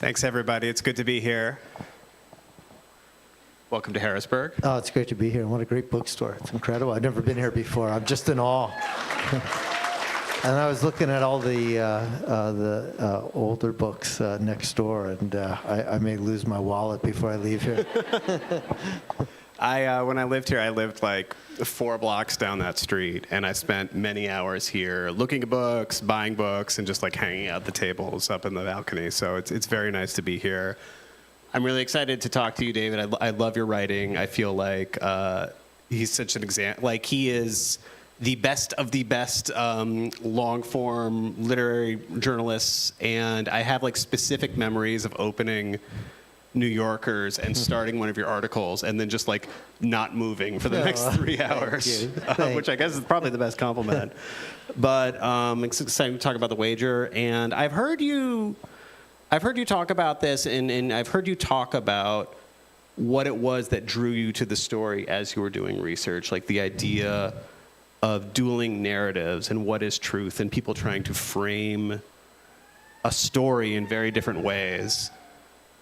Thanks, everybody. It's good to be here. Welcome to Harrisburg. Oh, it's great to be here. What a great bookstore. It's incredible. I've never been here before. I'm just in awe. And I was looking at all the older books next door, and I may lose my wallet before I leave here. When I lived here, I lived like 4 blocks down that street, and I spent many hours here looking at books, buying books, and just like hanging out at the tables up in the balcony. So it's very nice to be here. I'm really excited to talk to you, David. I love your writing. I feel like he's such an example. Like, he is the best of the best long-form literary journalists, and I have like specific memories of opening New Yorkers and starting one of your articles and then just like not moving for the next 3 hours, which I guess is probably the best compliment. But it's exciting to talk about The Wager, and I've heard you talk about this, and I've heard you talk about what it was that drew you to the story as you were doing research, like the idea of dueling narratives and what is truth, and people trying to frame a story in very different ways.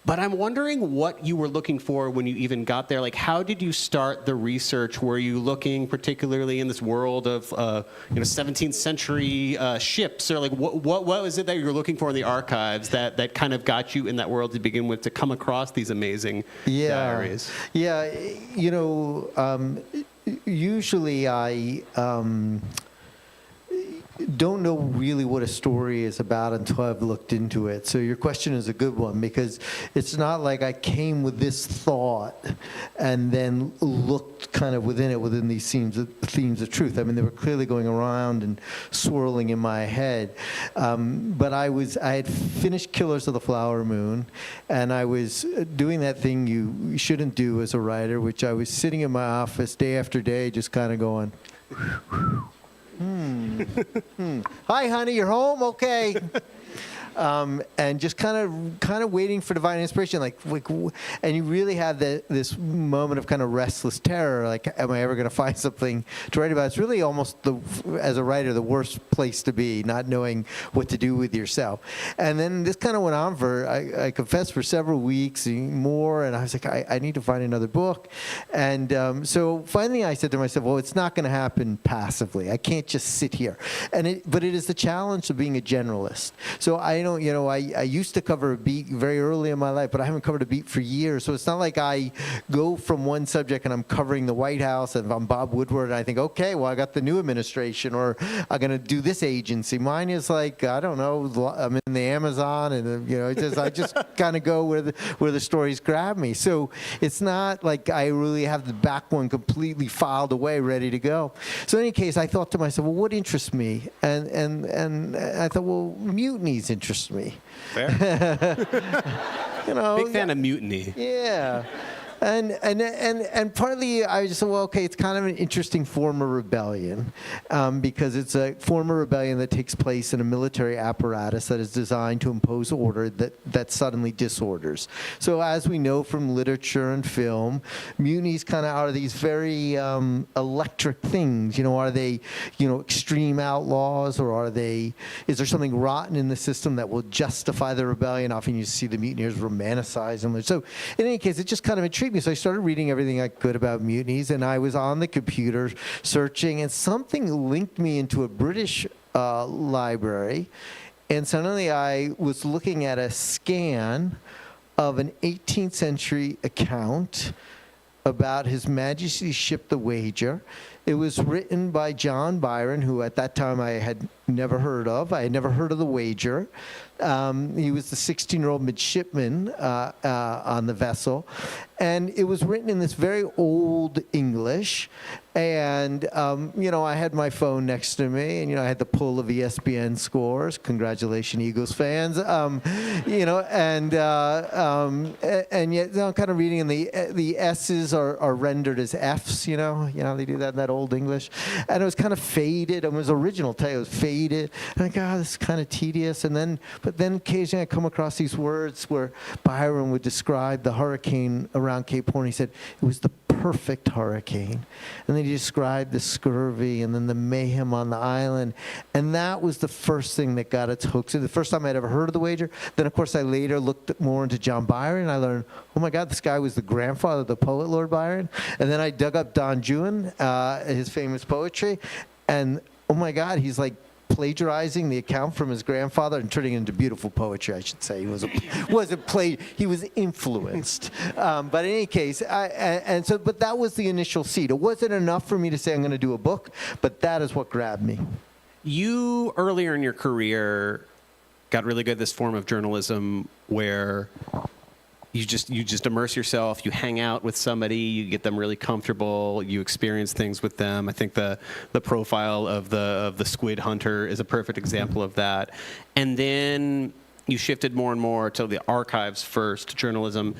But I'm wondering what you were looking for when you even got there. Like, how did you start the research? Were you looking particularly in this world of 17th century ships? Or like, what was it that you were looking for in the archives that kind of got you in that world to begin with, to come across these amazing diaries? Yeah, usually I don't know really what a story is about until I've looked into it. So your question is a good one, because it's not like I came with this thought and then looked kind of within these themes of truth. I mean, they were clearly going around and swirling in my head. But I had finished Killers of the Flower Moon, and I was doing that thing you shouldn't do as a writer, which I was sitting in my office day after day just kind of going, hi, honey, you're home? Okay. And just kind of waiting for divine inspiration, and you really have this moment of kind of restless terror, like, am I ever going to find something to write about? It's really almost, as a writer, the worst place to be, not knowing what to do with yourself. And then this kind of went on for, I confess, for several weeks more, and I was like, I need to find another book. And so finally I said to myself, well, it's not going to happen passively. I can't just sit here. But it is the challenge of being a generalist. So I used to cover a beat very early in my life, but I haven't covered a beat for years. So it's not like I go from one subject and I'm covering the White House and I'm Bob Woodward and I think, okay, well, I got the new administration, or I'm going to do this agency. Mine is like, I don't know, I'm in the Amazon, and I just kind of go where the stories grab me. So it's not like I really have the back one completely filed away, ready to go. So in any case, I thought to myself, well, what interests me? And I thought, well, mutinies interest me. Fair. Big fan of mutiny. Yeah. And partly I just said, well, okay, it's kind of an interesting form of rebellion, because it's a form of rebellion that takes place in a military apparatus that is designed to impose order that suddenly disorders. So as we know from literature and film, mutinies kind of are these very electric things. Are they, extreme outlaws, or is there something rotten in the system that will justify the rebellion? Often you see the mutineers romanticize them. So in any case, it just kind of intrigued me. So I started reading everything I could about mutinies, and I was on the computer searching, and something linked me into a British library, and suddenly I was looking at a scan of an 18th century account about His Majesty's ship, the Wager. It was written by John Byron, who at that time I had never heard of. I had never heard of the Wager. He was the 16-year-old midshipman on the vessel. And it was written in this very old English. And, I had my phone next to me, and, I had the pull of ESPN scores. Congratulations, Eagles fans. And yet, I'm kind of reading, and the S's are rendered as F's, they do that in that old English. And it was kind of faded. It was original, it was faded. And I go, this is kind of tedious. But then occasionally I come across these words where Byron would describe the hurricane around Cape Horn. He said it was the perfect hurricane. And then he described the scurvy and then the mayhem on the island. And that was the first thing that got its hook. So the first time I'd ever heard of the wager. Then, of course, I later looked more into John Byron. I learned, oh, my God, this guy was the grandfather of the poet Lord Byron. And then I dug up Don Juan, his famous poetry. And, oh, my God, he's like plagiarizing the account from his grandfather and turning it into beautiful poetry, I should say. He he was influenced. But in any case, but that was the initial seed. It wasn't enough for me to say I'm going to do a book, but that is what grabbed me. You, earlier in your career, got really good at this form of journalism where you just immerse yourself, you hang out with somebody, you get them really comfortable, you experience things with them. I think the profile of the squid hunter is a perfect example of that. And then you shifted more and more to the archives first journalism.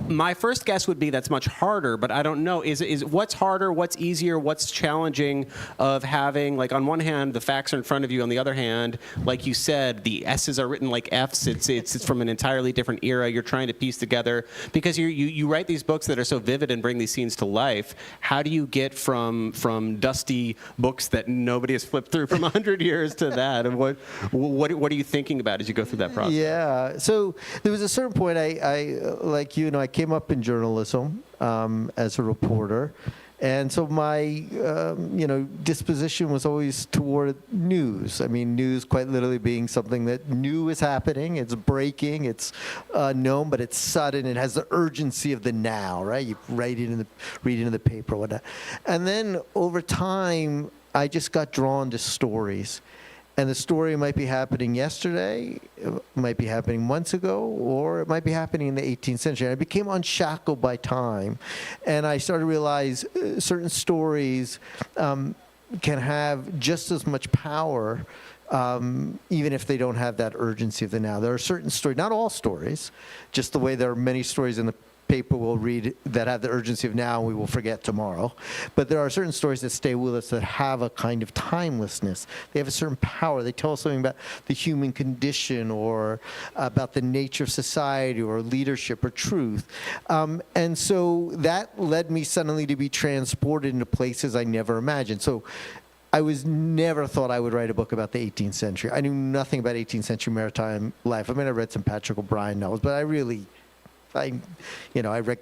My first guess would be that's much harder, but I don't know. Is what's harder, what's easier, what's challenging of having, like, on one hand, the facts are in front of you, on the other hand, like you said, the S's are written like F's. It's from an entirely different era. You're trying to piece together, because you write these books that are so vivid and bring these scenes to life. How do you get from dusty books that nobody has flipped through from 100 years to that? And what are you thinking about as you go through that process? Yeah. So there was a certain point I like you know, I came up in journalism as a reporter, and so my disposition was always toward news. I mean, news quite literally being something that new is happening, it's breaking, it's known, but it's sudden. It has the urgency of the now, right? You read it in the paper, whatnot. And then over time, I just got drawn to stories. And the story might be happening yesterday, it might be happening months ago, or it might be happening in the 18th century. And I became unshackled by time. And I started to realize certain stories can have just as much power, even if they don't have that urgency of the now. There are certain stories, not all stories, just the way there are many stories in the paper we'll read that have the urgency of now and we will forget tomorrow. But there are certain stories that stay with us that have a kind of timelessness. They have a certain power. They tell us something about the human condition or about the nature of society or leadership or truth. And so that led me suddenly to be transported into places I never imagined. So I never thought I would write a book about the 18th century. I knew nothing about 18th century maritime life. I mean, I read some Patrick O'Brian novels, but I read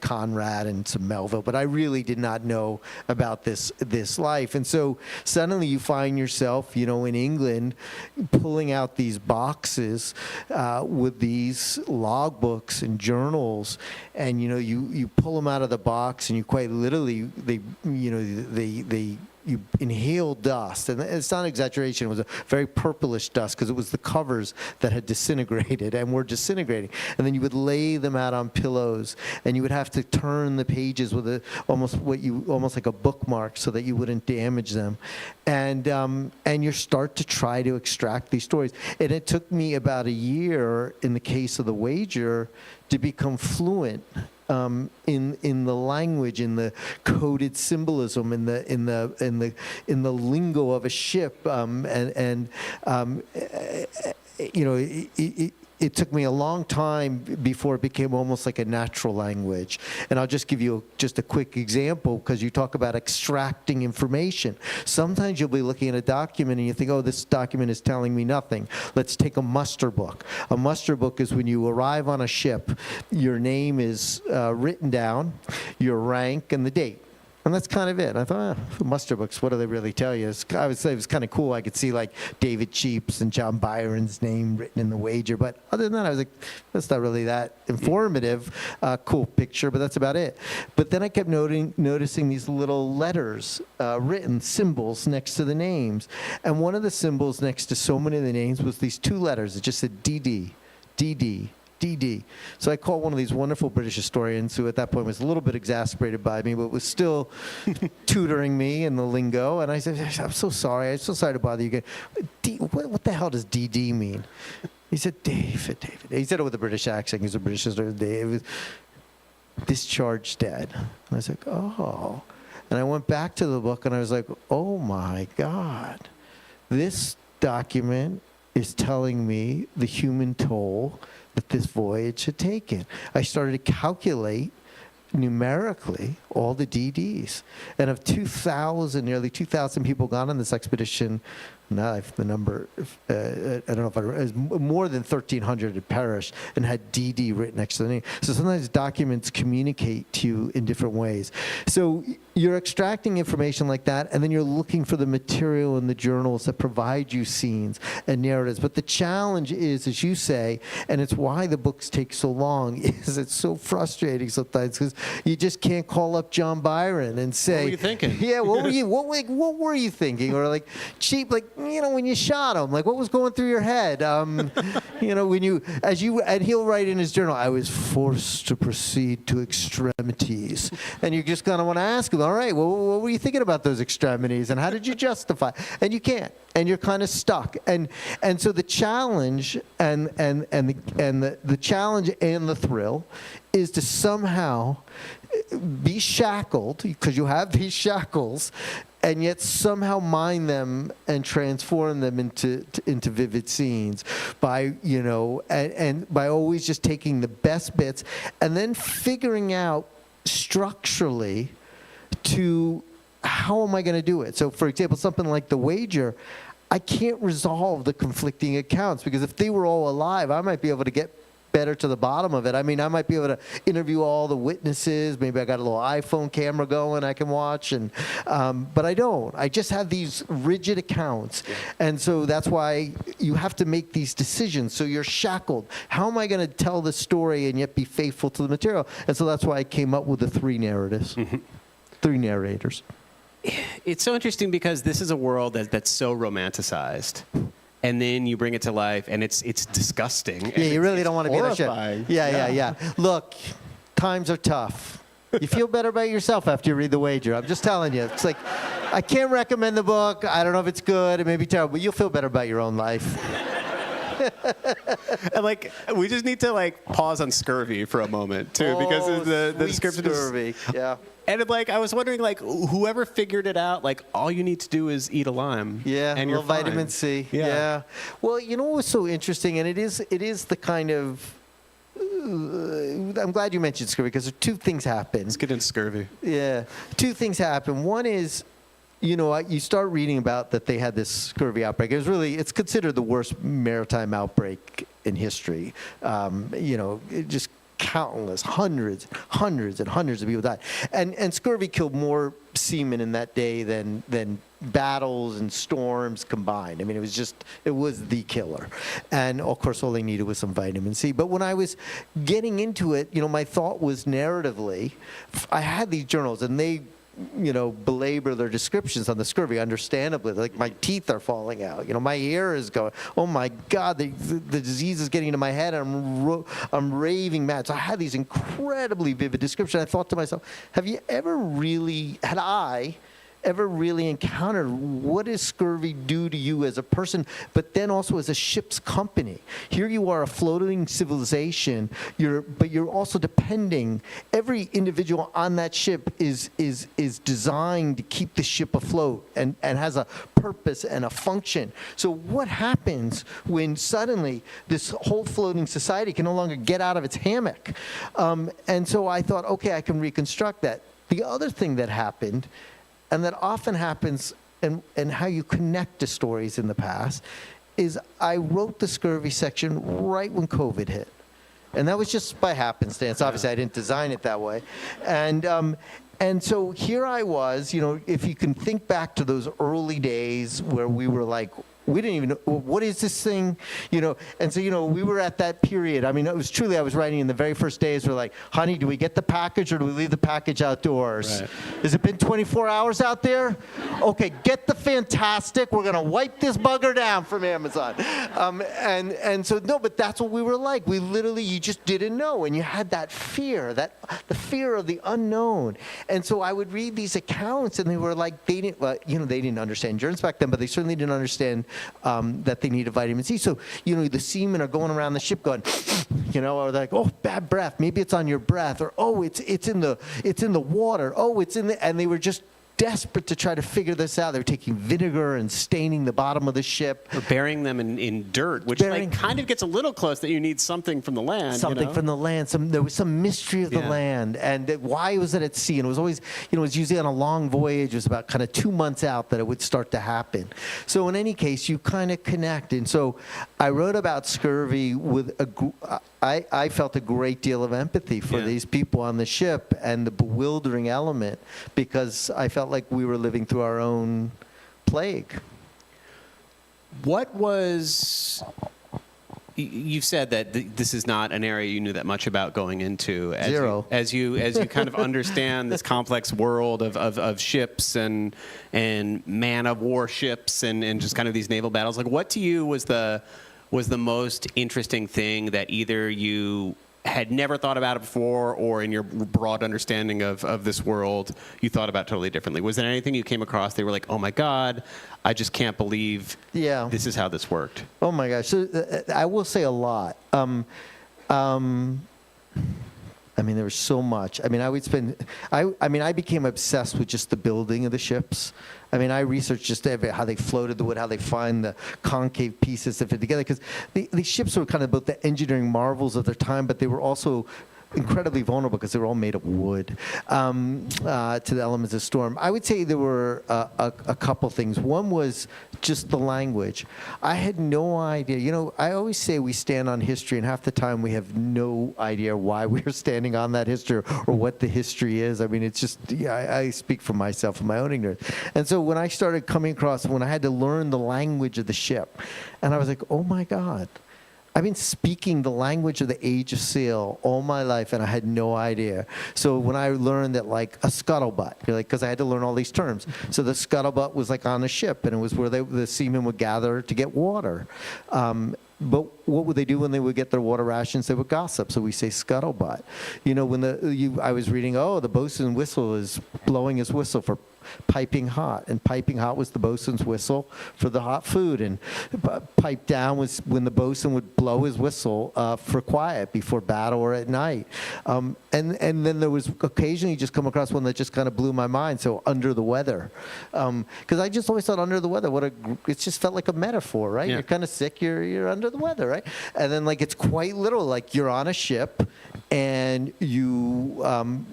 Conrad and some Melville, but I really did not know about this life. And so suddenly you find yourself, in England, pulling out these boxes with these logbooks and journals, and you pull them out of the box, and you quite literally you inhale dust, and it's not an exaggeration. It was a very purplish dust because it was the covers that had disintegrated and were disintegrating. And then you would lay them out on pillows, and you would have to turn the pages with almost like a bookmark so that you wouldn't damage them. And you start to try to extract these stories. And it took me about a year, in the case of The Wager, to become fluent in the language, in the coded symbolism, in the lingo of a ship, it took me a long time before it became almost like a natural language. And I'll just give you just a quick example, because you talk about extracting information. Sometimes you'll be looking at a document and you think, oh, this document is telling me nothing. Let's take a muster book. A muster book is when you arrive on a ship, your name is written down, your rank, and the date. And that's kind of it. I thought, muster books, what do they really tell you? I would say it was kind of cool. I could see like David Cheap's and John Byron's name written in The Wager. But other than that, I was like, that's not really that informative. Cool picture, but that's about it. But then I kept noticing these little letters, written symbols next to the names. And one of the symbols next to so many of the names was these two letters. It just said DD, DD. DD. So I called one of these wonderful British historians who at that point was a little bit exasperated by me, but was still tutoring me in the lingo. And I said, I'm so sorry to bother you again. What the hell does DD mean? He said, David. He said it with a British accent. He's a British historian. It was discharged dead. And I was like, oh. And I went back to the book and I was like, oh my God. This document is telling me the human toll that this voyage had taken. I started to calculate numerically all the DDs. And of 2,000, nearly 2,000 people gone on this expedition, now if the number, I don't know if it was more than 1,300 had perished and had DD written next to the name. So sometimes documents communicate to you in different ways. So you're extracting information like that, and then you're looking for the material in the journals that provide you scenes and narratives. But the challenge is, as you say, and it's why the books take so long, is it's so frustrating sometimes because you just can't call up John Byron and say, "What were you thinking?" Yeah, what were you thinking? Or like cheap, like, you know, when you shot him, like what was going through your head? You know, and he'll write in his journal, I was forced to proceed to extremities. And you just kind of want to ask him, all right, well, what were you thinking about those extremities? And how did you justify? And you can't. And you're kind of stuck. And so the challenge and the challenge and the thrill is to somehow be shackled, because you have these shackles, and yet somehow mine them and transform them into vivid scenes by, you know, and by always just taking the best bits and then figuring out structurally to how am I going to do it. So, for example, something like The Wager, I can't resolve the conflicting accounts, because if they were all alive, I might be able to get better to the bottom of it. I mean, I might be able to interview all the witnesses. Maybe I got a little iPhone camera going I can watch, and but I don't. I just have these rigid accounts, and so that's why you have to make these decisions. So you're shackled. How am I going to tell the story and yet be faithful to the material? And so that's why I came up with the 3 narratives, 3 narrators. It's so interesting because this is a world that's so romanticized. And then you bring it to life, and it's disgusting. Yeah, you really don't want to be in that shit. Horrifying. Yeah. Look, times are tough. You feel better about yourself after you read The Wager. I'm just telling you. It's like, I can't recommend the book. I don't know if it's good. It may be terrible, but you'll feel better about your own life. And like, we just need to like pause on scurvy for a moment too, because the description scurvy. is. Yeah. And like, I was wondering, like, whoever figured it out, like, all you need to do is eat a lime. Yeah, and a you're little vitamin C. Yeah. Well, you know what's so interesting, and it is the kind of. I'm glad you mentioned scurvy, because 2 things happen. Let's get into scurvy. Yeah, 2 things happen. One is, you know, you start reading about that they had this scurvy outbreak. It's considered the worst maritime outbreak in history. You know, it just countless, hundreds and hundreds of people died. And scurvy killed more seamen in that day than battles and storms combined. I mean, it was the killer. And of course, all they needed was some vitamin C. But when I was getting into it, you know, my thought was narratively, I had these journals, and they, you know, belabor their descriptions on the scurvy, understandably. Like, my teeth are falling out. You know, my hair is going, oh my God, the disease is getting into my head, and I'm raving mad. So I had these incredibly vivid descriptions. I thought to myself, had I ever really encountered what does scurvy do to you as a person, but then also as a ship's company? Here you are, a floating civilization, but you're also depending, every individual on that ship is designed to keep the ship afloat and has a purpose and a function. So what happens when suddenly this whole floating society can no longer get out of its hammock? And so I thought, okay, I can reconstruct that. The other thing that happened, and that often happens, and how you connect to stories in the past, is I wrote the scurvy section right when COVID hit. And that was just by happenstance. Obviously, I didn't design it that way. And so here I was, you know, if you can think back to those early days where we were like, we didn't even know, what is this thing? You know, and so, you know, we were at that period. I mean, it was truly, I was writing in the very first days, we're like, honey, do we get the package or do we leave the package outdoors? Right. Has it been 24 hours out there? Okay, get the fantastic. We're going to wipe this bugger down from Amazon. And so, no, but that's what we were like. We literally, you just didn't know. And you had that fear, the fear of the unknown. And so I would read these accounts, and they were like, they didn't understand insurance back then, but they certainly didn't understand that they needed vitamin C. So, you know, the seamen are going around the ship going, you know, or like, oh, bad breath. Maybe it's on your breath, or oh, it's in the water. Oh, it's in the, and they were just desperate to try to figure this out. They were taking vinegar and staining the bottom of the ship. Or burying them in dirt, which like kind of gets a little close that you need something from the land. Something from the land. There was some mystery of the land. And why was it at sea? And it was always, it was usually on a long voyage. It was about kind of 2 months out that it would start to happen. So in any case, you kind of connect. And so I wrote about scurvy with I felt a great deal of empathy for these people on the ship and the bewildering element, because I felt like we were living through our own plague. What was... You've said that this is not an area you knew that much about going into. As you kind of understand this complex world of ships and man of war ships and just kind of these naval battles. Like, what to you was the most interesting thing that either you had never thought about it before, or in your broad understanding of this world, you thought about totally differently? Was there anything you came across they were like, oh my God, I just can't believe this is how this worked? Oh my gosh. So I will say a lot. I mean, there was so much. I mean, I became obsessed with just the building of the ships. I mean, I researched just how they floated the wood, how they find the concave pieces to fit together. Because these ships were kind of both the engineering marvels of their time, but they were also incredibly vulnerable because they were all made of wood to the elements of storm. I would say there were a couple things. One was just the language. I had no idea. You know, I always say we stand on history, and half the time we have no idea why we're standing on that history or what the history is. I mean, it's just, I speak for myself and my own ignorance. And so when I started coming across, when I had to learn the language of the ship, and I was like, oh my God, I've been speaking the language of the age of sail all my life, and I had no idea. So when I learned that, like, a scuttlebutt, because I had to learn all these terms. So the scuttlebutt was like on a ship, and it was where the seamen would gather to get water. But what would they do when they would get their water rations? They would gossip. So we say scuttlebutt. You know, when I was reading, the boatswain whistle is blowing his whistle for piping hot, and piping hot was the boatswain's whistle for the hot food, and pipe down was when the boatswain would blow his whistle for quiet before battle or at night. And then there was occasionally just come across one that just kind of blew my mind. So under the weather, because I just always thought under the weather, it just felt like a metaphor, right? Yeah. You're kind of sick, you're under the weather, right? And then like it's quite literal, like you're on a ship, and you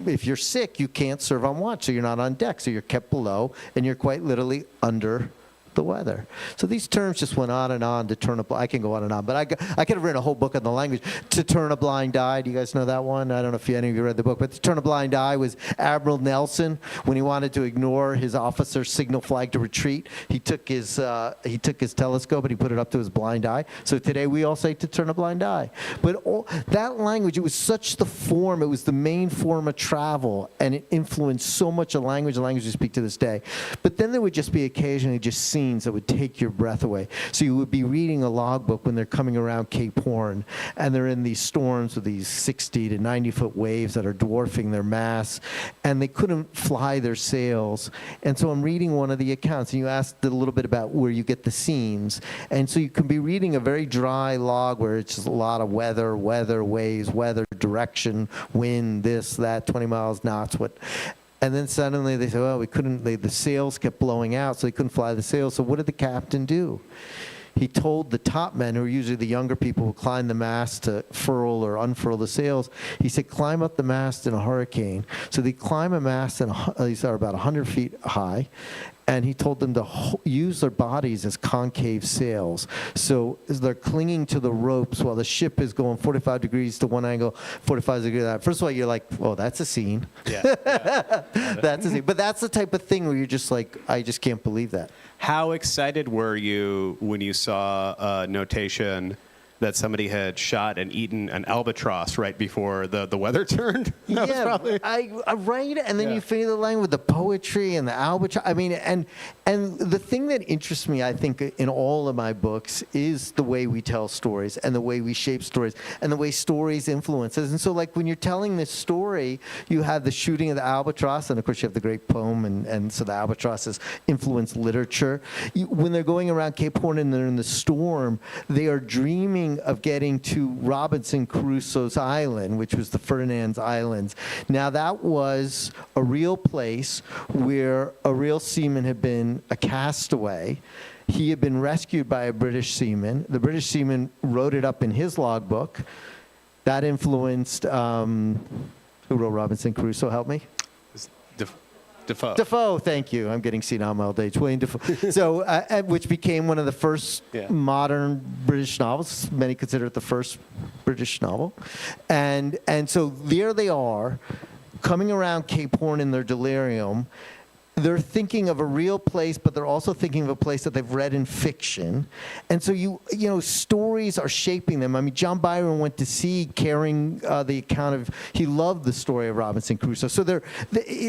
if you're sick, you can't serve on watch, so you're not on deck, so you're kept below, and you're quite literally under the weather. So these terms just went on and on to turn I can go on and on, but I could have written a whole book on the language. To turn a blind eye, do you guys know that one? I don't know if any of you read the book, but to turn a blind eye was Admiral Nelson. When he wanted to ignore his officer's signal flag to retreat, he took his telescope and he put it up to his blind eye. So today we all say to turn a blind eye. But that language, it was such the form, it was the main form of travel, and it influenced so much of language we speak to this day. But then there would just be occasionally just scenes that would take your breath away. So you would be reading a logbook when they're coming around Cape Horn, and they're in these storms with these 60 to 90-foot waves that are dwarfing their masts, and they couldn't fly their sails. And so I'm reading one of the accounts, and you asked a little bit about where you get the scenes. And so you can be reading a very dry log where it's just a lot of weather, waves, weather, direction, wind, this, that, 20 miles knots, what. And then suddenly they say, well, the sails kept blowing out, so they couldn't fly the sails. So what did the captain do? He told the top men, who are usually the younger people who climb the mast to furl or unfurl the sails, he said, climb up the mast in a hurricane. So they climb a mast, these are about 100 feet high, and he told them to use their bodies as concave sails. So as they're clinging to the ropes while the ship is going 45 degrees to one angle, 45 degrees to that. First of all, you're like, oh, that's a scene. Yeah. That's a scene. But that's the type of thing where you're just like, I just can't believe that. How excited were you when you saw a notation that somebody had shot and eaten an albatross right before the weather turned? Right, and then you feel the line with the poetry and the albatross. I mean, and the thing that interests me, I think, in all of my books is the way we tell stories and the way we shape stories and the way stories influence us. And so, like, when you're telling this story, you have the shooting of the albatross, and of course you have the great poem, and so the albatross has influenced literature. When they're going around Cape Horn and they're in the storm, they are dreaming beginning of getting to Robinson Crusoe's island, which was the Ferdinand's Islands. Now, that was a real place where a real seaman had been a castaway. He had been rescued by a British seaman. The British seaman wrote it up in his logbook. That influenced, who wrote Robinson Crusoe? Help me. Defoe. Defoe, thank you. I'm getting senile my old age. William Defoe. So, which became one of the first modern British novels. Many consider it the first British novel. And so there they are, coming around Cape Horn in their delirium. They're thinking of a real place, but they're also thinking of a place that they've read in fiction. And so, you know, stories are shaping them. I mean, John Byron went to sea carrying the account of, he loved the story of Robinson Crusoe. So the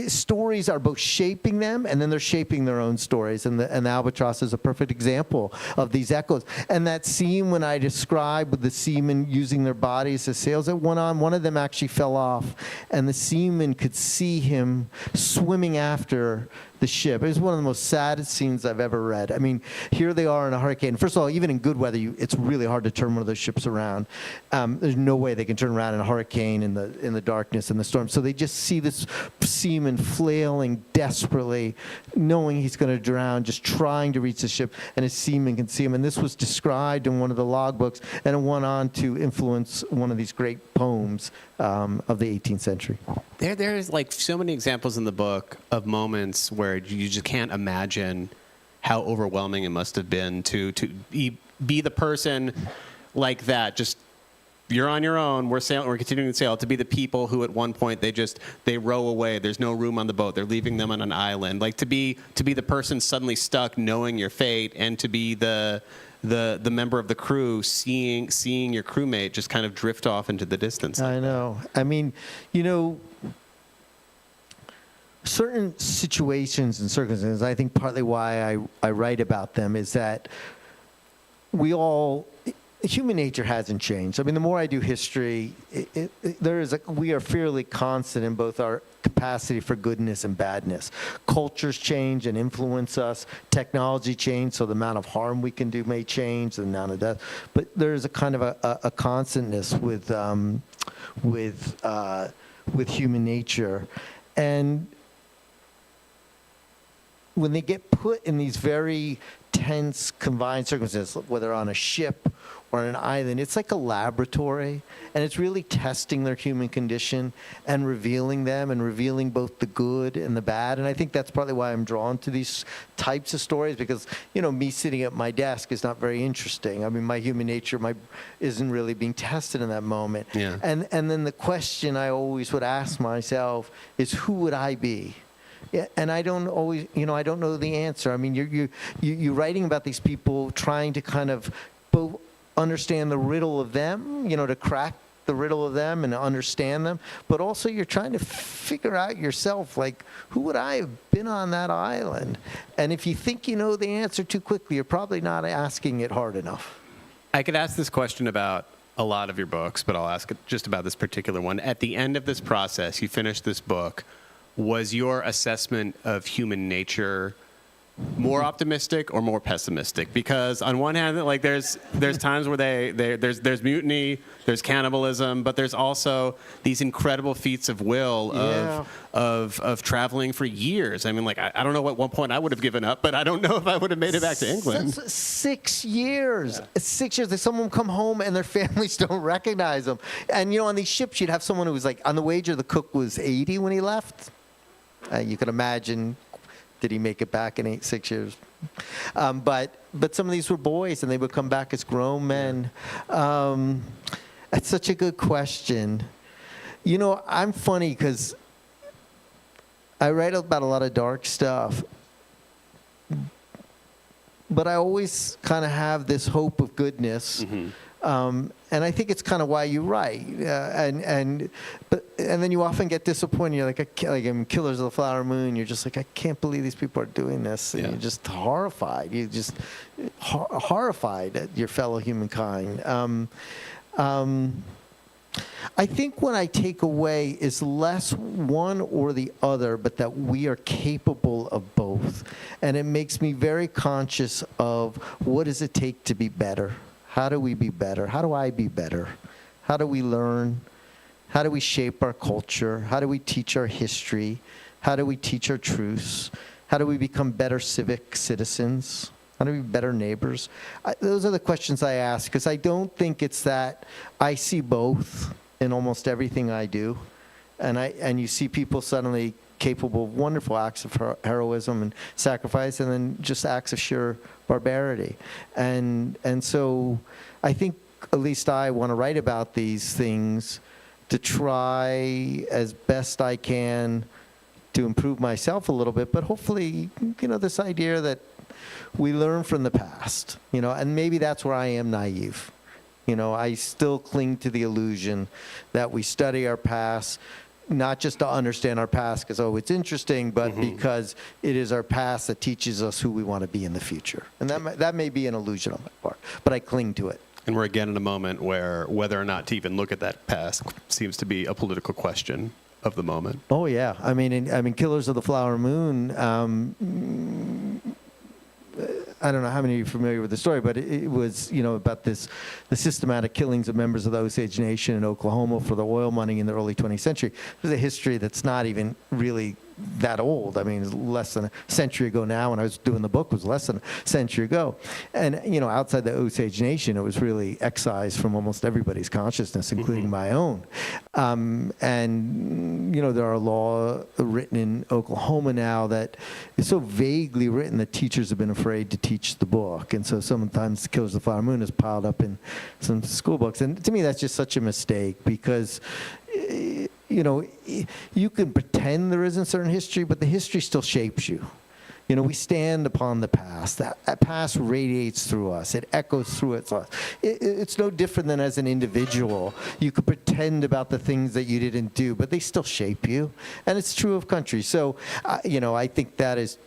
stories are both shaping them, and then they're shaping their own stories. And the Albatross is a perfect example of these echoes. And that scene when I described with the seamen using their bodies as sails that went on, one of them actually fell off, and the seaman could see him swimming after the ship. It was one of the most saddest scenes I've ever read. I mean, here they are in a hurricane. First of all, even in good weather, it's really hard to turn one of those ships around. There's no way they can turn around in a hurricane in the darkness and the storm. So they just see this seaman flailing desperately, knowing he's going to drown, just trying to reach the ship, and his seaman can see him. And this was described in one of the logbooks, and it went on to influence one of these great poems of the 18th century. There's like so many examples in the book of moments where you just can't imagine how overwhelming it must have been to be the person like that. Just, you're on your own. We're continuing to sail. To be the people who at one point they row away. There's no room on the boat. They're leaving them on an island. Like to be the person suddenly stuck, knowing your fate, and to be the member of the crew seeing your crewmate just kind of drift off into the distance. I know. I mean, you know, certain situations and circumstances, I think partly why I write about them is that human nature hasn't changed. I mean, the more I do history, we are fairly constant in both our capacity for goodness and badness. Cultures change and influence us. Technology change, so the amount of harm we can do may change, the amount of death. But there's a kind of a constantness with human nature. And when they get put in these very tense, confined circumstances, whether on a ship or on an island, it's like a laboratory, and it's really testing their human condition and revealing them and revealing both the good and the bad. And I think that's partly why I'm drawn to these types of stories, because, you know, me sitting at my desk is not very interesting. I mean, my human nature isn't really being tested in that moment. Yeah. And then the question I always would ask myself is, who would I be? Yeah, and I don't always, I don't know the answer. I mean, you're writing about these people trying to kind of both understand the riddle of them, to crack the riddle of them and understand them, but also you're trying to figure out yourself, like, who would I have been on that island? And if you think you know the answer too quickly, you're probably not asking it hard enough. I could ask this question about a lot of your books, but I'll ask it just about this particular one. At the end of this process, you finished this book. Was your assessment of human nature more optimistic or more pessimistic? Because on one hand, like there's times where there's mutiny, there's cannibalism, but there's also these incredible feats of will of traveling for years. I mean, like I don't know at one point I would have given up, but I don't know if I would have made it back to England. 6 years. Yeah. 6 years. Someone come home and their families don't recognize them. And on these ships, you'd have someone who was like, on the wager, the cook was 80 when he left. You can imagine, did he make it back in 6 years? But some of these were boys, and they would come back as grown men. That's such a good question. I'm funny because I write about a lot of dark stuff, but I always kind of have this hope of goodness. Mm-hmm. And I think it's kind of why you write, and then you often get disappointed. You're like in Killers of the Flower Moon. You're just like, I can't believe these people are doing this. And you're just horrified. You're just horrified at your fellow humankind. I think what I take away is less one or the other, but that we are capable of both, and it makes me very conscious of what does it take to be better. How do we be better? How do I be better? How do we learn? How do we shape our culture? How do we teach our history? How do we teach our truths? How do we become better civic citizens? How do we be better neighbors? Those are the questions I ask, because I don't think it's that I see both in almost everything I do. And you see people suddenly capable of wonderful acts of heroism and sacrifice, and then just acts of sheer barbarity. And so I think at least I want to write about these things to try as best I can to improve myself a little bit, but hopefully, this idea that we learn from the past, and maybe that's where I am naive. I still cling to the illusion that we study our past, not just to understand our past because, it's interesting, but because it is our past that teaches us who we want to be in the future. And that may be an illusion on my part, but I cling to it. And we're again in a moment where whether or not to even look at that past seems to be a political question of the moment. Oh, yeah. I mean, Killers of the Flower Moon, I don't know how many of you are familiar with the story, but it was, about the systematic killings of members of the Osage Nation in Oklahoma for the oil money in the early 20th century. There's a history that's not even really that old. I mean, less than a century ago now. When I was doing the book, was less than a century ago. And, outside the Osage Nation, it was really excised from almost everybody's consciousness, including my own. And, there are laws written in Oklahoma now that is so vaguely written that teachers have been afraid to teach the book. And so sometimes Killers of the Flower Moon is piled up in some school books. And to me, that's just such a mistake because, you can pretend there isn't certain history, but the history still shapes you. We stand upon the past. That past radiates through us. It echoes through us. It's no different than as an individual. You could pretend about the things that you didn't do, but they still shape you. And it's true of countries. So, I think that is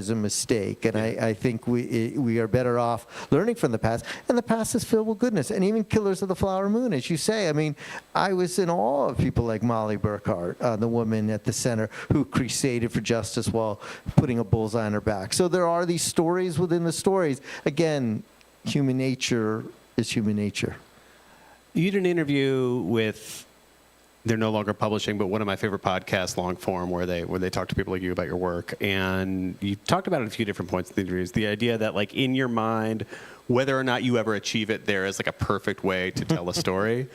a mistake. And I think we are better off learning from the past. And the past is filled with goodness. And even Killers of the Flower Moon, as you say. I mean, I was in awe of people like Molly Burkhart, the woman at the center who crusaded for justice while putting a bullseye on her back. So there are these stories within the stories. Again, human nature is human nature. You did an interview with, they're no longer publishing, but one of my favorite podcasts, Long Form, where they talk to people like you about your work. And you talked about it at a few different points in the interviews. The idea that, like, in your mind, whether or not you ever achieve it, there is like a perfect way to tell a story.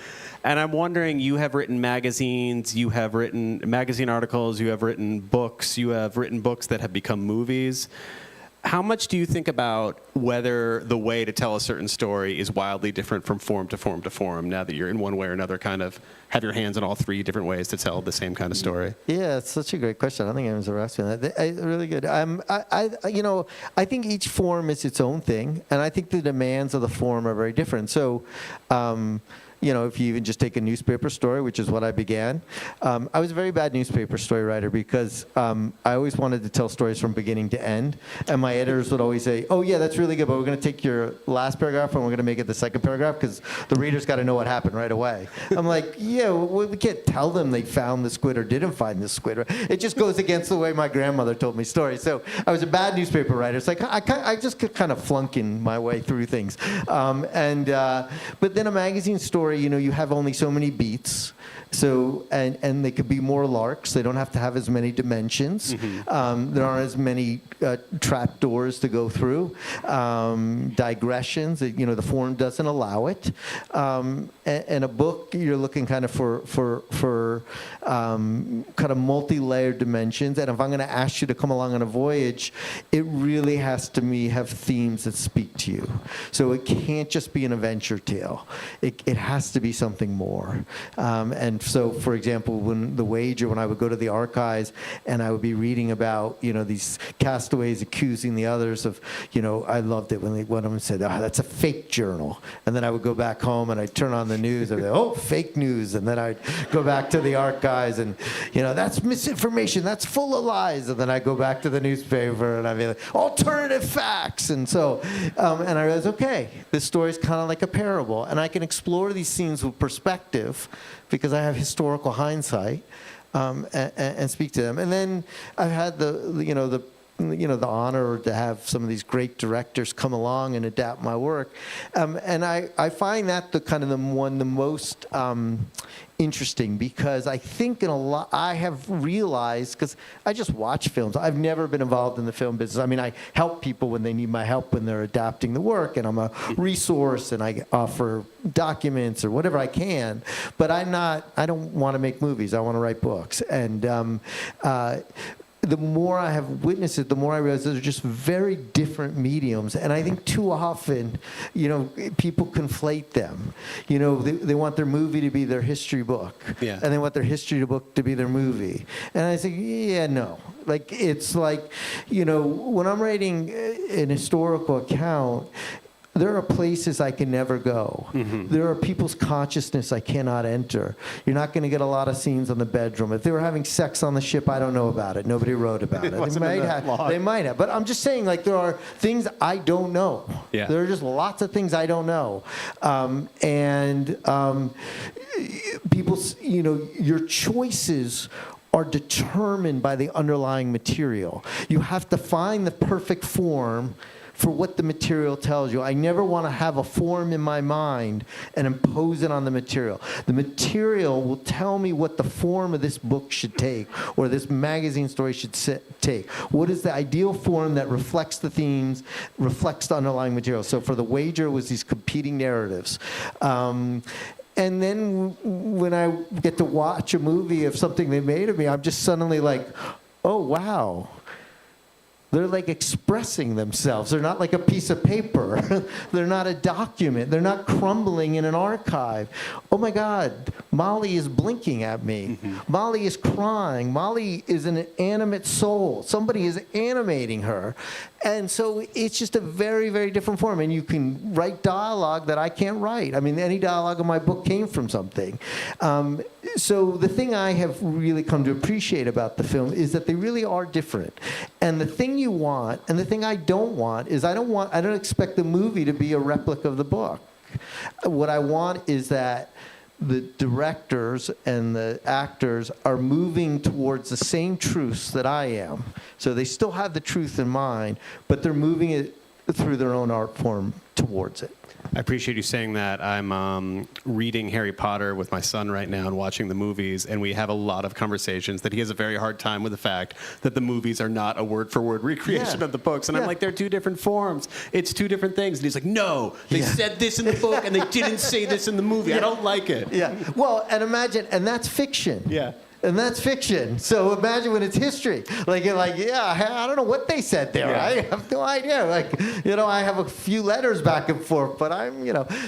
And I'm wondering, you have written magazines, you have written magazine articles, you have written books that have become movies. How much do you think about whether the way to tell a certain story is wildly different from form to form to form, now that you're in one way or another kind of have your hands in all three different ways to tell the same kind of story? Yeah, it's such a great question. I don't think anyone's ever asked me that. Really good. I think each form is its own thing, and I think the demands of the form are very different. So, if you even just take a newspaper story, which is what I began, I was a very bad newspaper story writer because I always wanted to tell stories from beginning to end. And my editors would always say, oh, yeah, that's really good, but we're going to take your last paragraph and we're going to make it the second paragraph because the reader's got to know what happened right away. I'm like, yeah, we can't tell them they found the squid or didn't find the squid. It just goes against the way my grandmother told me stories. So I was a bad newspaper writer. It's like I just could kind of flunking my way through things. But then a magazine story, you have only so many beats. So, and they could be more larks. They don't have to have as many dimensions. Mm-hmm. There aren't as many trap doors to go through, digressions. The form doesn't allow it. And a book, you're looking kind of for kind of multi-layered dimensions. And if I'm going to ask you to come along on a voyage, it really has to have themes that speak to you. So it can't just be an adventure tale. It has to be something more. And so, for example, when I would go to the archives and I would be reading about, these castaways accusing the others of, I loved it when one of them said, oh, that's a fake journal. And then I would go back home and I'd turn on the news and I'd, oh, fake news. And then I'd go back to the archives and, that's misinformation. That's full of lies. And then I'd go back to the newspaper and I'd be like, alternative facts. And so, and I realized, okay, this story's kind of like a parable. And I can explore these scenes with perspective because I have historical hindsight and speak to them. And then I've had the the honor to have some of these great directors come along and adapt my work. And I find that the most interesting, because I think I have realized, because I just watch films. I've never been involved in the film business. I mean, I help people when they need my help when they're adapting the work, and I'm a resource, and I offer documents or whatever I can. But I don't want to make movies. I want to write books. And the more I have witnessed it, the more I realize those are just very different mediums. And I think too often, people conflate them. They want their movie to be their history book. Yeah. And they want their history book to be their movie. And I say, yeah, no. It's like, when I'm writing an historical account, there are places I can never go. Mm-hmm. There are people's consciousness I cannot enter. You're not going to get a lot of scenes on the bedroom. If they were having sex on the ship, I don't know about it. Nobody wrote about it. They might have. But I'm just saying, there are things I don't know. Yeah. There are just lots of things I don't know. People, your choices are determined by the underlying material. You have to find the perfect form for what the material tells you. I never want to have a form in my mind and impose it on the material. The material will tell me what the form of this book should take, or this magazine story should take. What is the ideal form that reflects the themes, reflects the underlying material? So for The Wager, it was these competing narratives. And then when I get to watch a movie of something they made of me, I'm just suddenly like, oh, wow. They're expressing themselves. They're not like a piece of paper. They're not a document. They're not crumbling in an archive. Oh my God, Molly is blinking at me. Mm-hmm. Molly is crying. Molly is an animate soul. Somebody is animating her. And so it's just a very, very different form. And you can write dialogue that I can't write. I mean, any dialogue in my book came from something. So the thing I have really come to appreciate about the film is that they really are different. And the thing you want, and the thing I don't want, is I don't expect the movie to be a replica of the book. What I want is that the directors and the actors are moving towards the same truths that I am. So they still have the truth in mind, but they're moving it through their own art form towards it. I appreciate you saying that. I'm reading Harry Potter with my son right now and watching the movies, and we have a lot of conversations that he has a very hard time with the fact that the movies are not a word-for-word recreation of the books. And I'm like, they're two different forms. It's two different things. And he's like, no, they said this in the book, and they didn't say this in the movie. I don't like it. Yeah. Well, and imagine, and that's fiction. Yeah. And that's fiction. So imagine when it's history. You're like, I don't know what they said there. Yeah. I have no idea. I have a few letters back and forth, but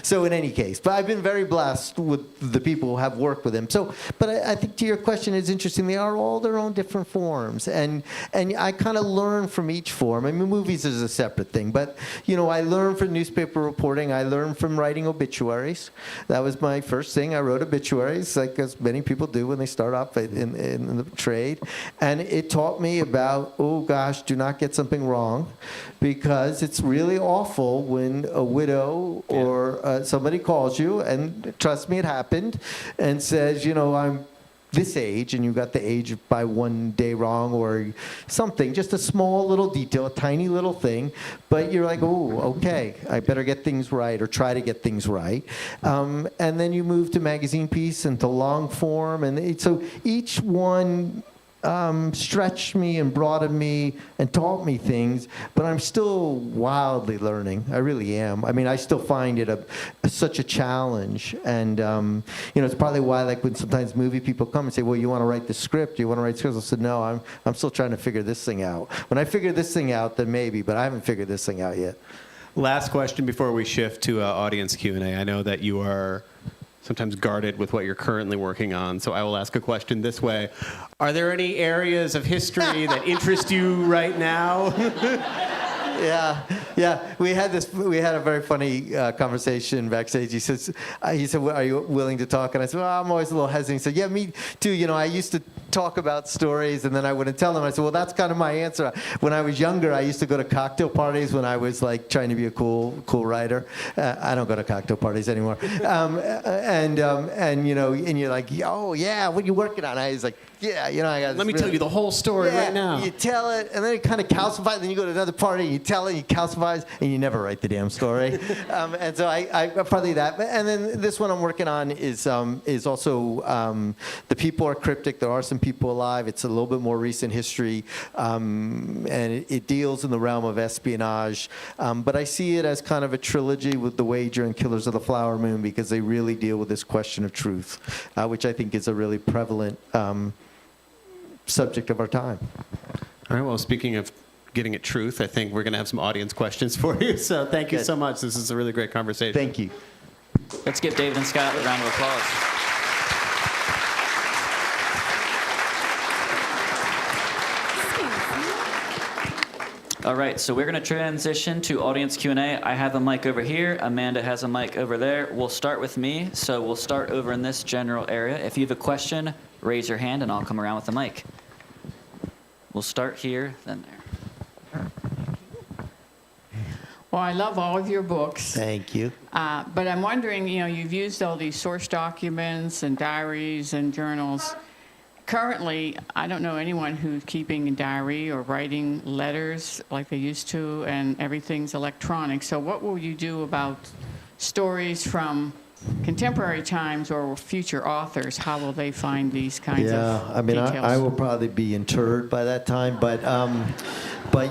So in any case, but I've been very blessed with the people who have worked with him. So, but I think to your question, it's interesting. They are all their own different forms, and I kind of learn from each form. I mean, movies is a separate thing, but I learned from newspaper reporting. I learned from writing obituaries. That was my first thing. I wrote obituaries, as many people do when they start off in the trade, and it taught me about, oh gosh, do not get something wrong, because it's really awful when a widow or somebody calls you, and trust me, it happened, and says, I'm this age, and you got the age by 1 day wrong, or something, just a small little detail, a tiny little thing, but you're like, oh, okay, I better get things right, or try to get things right. And then you move to magazine piece and to long form, and so each one stretched me and broadened me and taught me things, but I'm still wildly learning. I really am. I mean, I still find it such a challenge, and it's probably why, when sometimes movie people come and say, well, you want to write the script, you want to write scripts? I said, no, I'm still trying to figure this thing out. When I figure this thing out, then maybe, but I haven't figured this thing out yet. Last question before we shift to audience Q&A. I know that you are sometimes guarded with what you're currently working on, so I will ask a question this way. Are there any areas of history that interest you right now? Yeah. We had a very funny conversation backstage. He said, well, are you willing to talk? And I said, well, I'm always a little hesitant. He said, yeah, me too. I used to talk about stories, and then I wouldn't tell them. I said, well, that's kind of my answer. When I was younger, I used to go to cocktail parties when I was trying to be a cool writer. I don't go to cocktail parties anymore. And you're like, oh yeah, what are you working on? I was like yeah, I got. Let me tell you the whole story right now. You tell it, and then it kind of calcifies. Then you go to another party, you tell it, you calcifies, and you never write the damn story. And so I partly that. And then this one I'm working on is also the people are cryptic. There are some people alive. It's a little bit more recent history, and it deals in the realm of espionage. But I see it as kind of a trilogy with The Wager and Killers of the Flower Moon because they really deal with this question of truth, which I think is a really prevalent subject of our time. All right, well, speaking of getting at truth, I think we're going to have some audience questions for you. So thank you so much. This is a really great conversation. Thank you. Let's give David and Scott a round of applause. All right, so we're going to transition to audience Q&A. I have a mic over here. Amanda has a mic over there. We'll start with me, so we'll start over in this general area. If you have a question, raise your hand, and I'll come around with the mic. We'll start here, then there. Well, I love all of your books. Thank you. But I'm wondering, you've used all these source documents and diaries and journals. Currently, I don't know anyone who's keeping a diary or writing letters like they used to, and everything's electronic. So what will you do about stories from contemporary times or future authors? How will they find these kinds of details? I will probably be interred by that time, but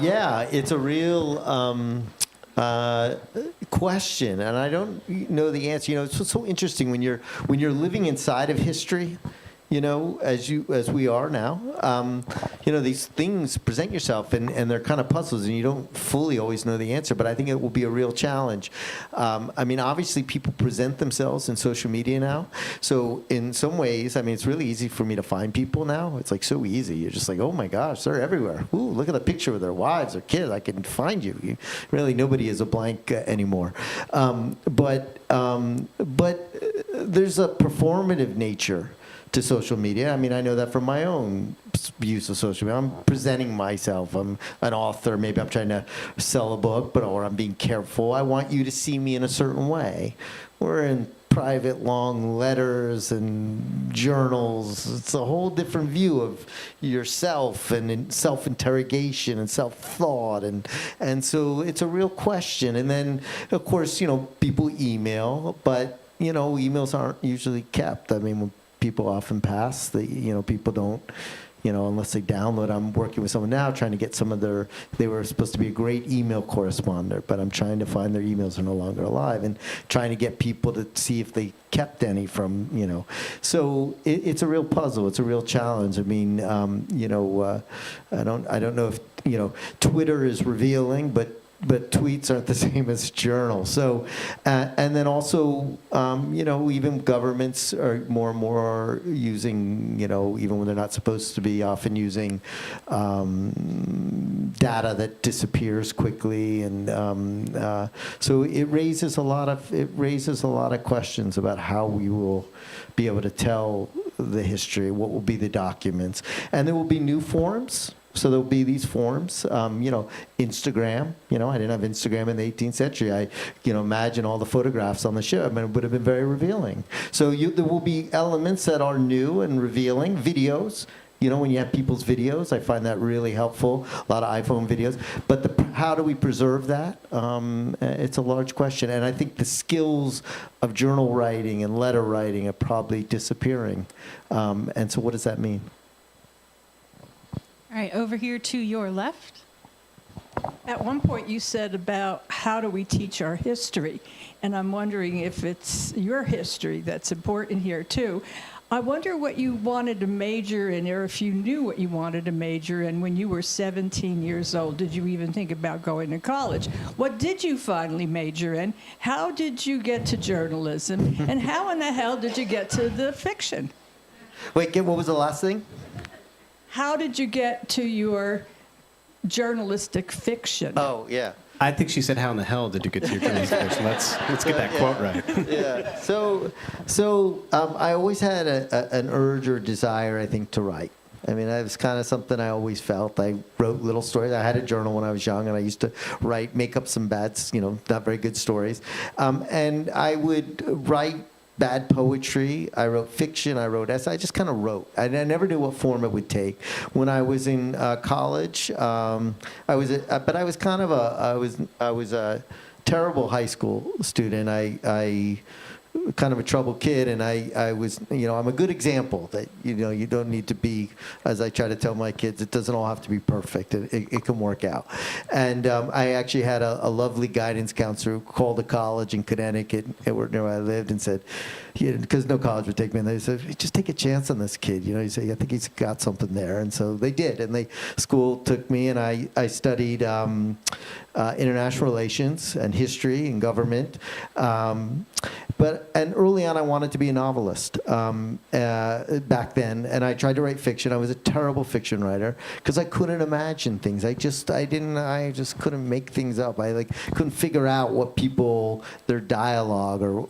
yeah, it's a real question, and I don't know the answer. It's so interesting when you're living inside of history. As we are now, these things present yourself, and they're kind of puzzles, and you don't fully always know the answer. But I think it will be a real challenge. Obviously, people present themselves in social media now. So in some ways, it's really easy for me to find people now. It's like so easy. You're just like, oh my gosh, they're everywhere. Ooh, look at the picture with their wives or kids. I can find you. Really, nobody is a blank anymore. But there's a performative nature to social media. I know that from my own use of social media. I'm presenting myself. I'm an author. Maybe I'm trying to sell a book, or I'm being careful. I want you to see me in a certain way. We're in private, long letters and journals. It's a whole different view of yourself and self-interrogation and self-thought. And so it's a real question. And then, of course, people email, but, emails aren't usually kept. When people often pass, people don't, unless they download. I'm working with someone now trying to get they were supposed to be a great email correspondent, but I'm trying to find their emails are no longer alive and trying to get people to see if they kept any from, So it's a real puzzle. It's a real challenge. I don't know if, Twitter is revealing, but tweets aren't the same as journals. So, and then also, even governments are more and more using, even when they're not supposed to be, often using data that disappears quickly, and so it raises a lot of questions about how we will be able to tell the history, what will be the documents, and there will be new forms. So there'll be these forms, Instagram. I didn't have Instagram in the 18th century. I, imagine all the photographs on the ship. It would have been very revealing. So there will be elements that are new and revealing. Videos. When you have people's videos, I find that really helpful. A lot of iPhone videos. But how do we preserve that? It's a large question. And I think the skills of journal writing and letter writing are probably disappearing. And so what does that mean? All right, over here to your left. At one point you said about how do we teach our history, and I'm wondering if it's your history that's important here too. I wonder what you wanted to major in, or if you knew what you wanted to major in when you were 17 years old. Did you even think about going to college? What did you finally major in? How did you get to journalism? And how in the hell did you get to the fiction? Wait, what was the last thing? How did you get to your journalistic fiction? Oh, yeah. I think she said, "How in the hell did you get to your journalistic fiction?" Let's get that quote right. Yeah. So I always had an urge or desire, I think, to write. That was kind of something I always felt. I wrote little stories. I had a journal when I was young, and I used to make up some bad, not very good stories. And I would write bad poetry. I wrote fiction. I wrote essays. I just kind of wrote. I never knew what form it would take. When I was in college, I was a terrible high school student. I kind of a troubled kid, and I was, I'm a good example that, you don't need to be, as I try to tell my kids, it doesn't all have to be perfect. It can work out. And I actually had a lovely guidance counselor who called a college in Connecticut, where I lived, and said, because no college would take me, and they said, just take a chance on this kid. He said, I think he's got something there. And so they did, and school took me, and I studied international relations and history and government. And early on, I wanted to be a novelist back then, and I tried to write fiction. I was a terrible fiction writer because I couldn't imagine things. I just couldn't make things up. I couldn't figure out what their dialogue,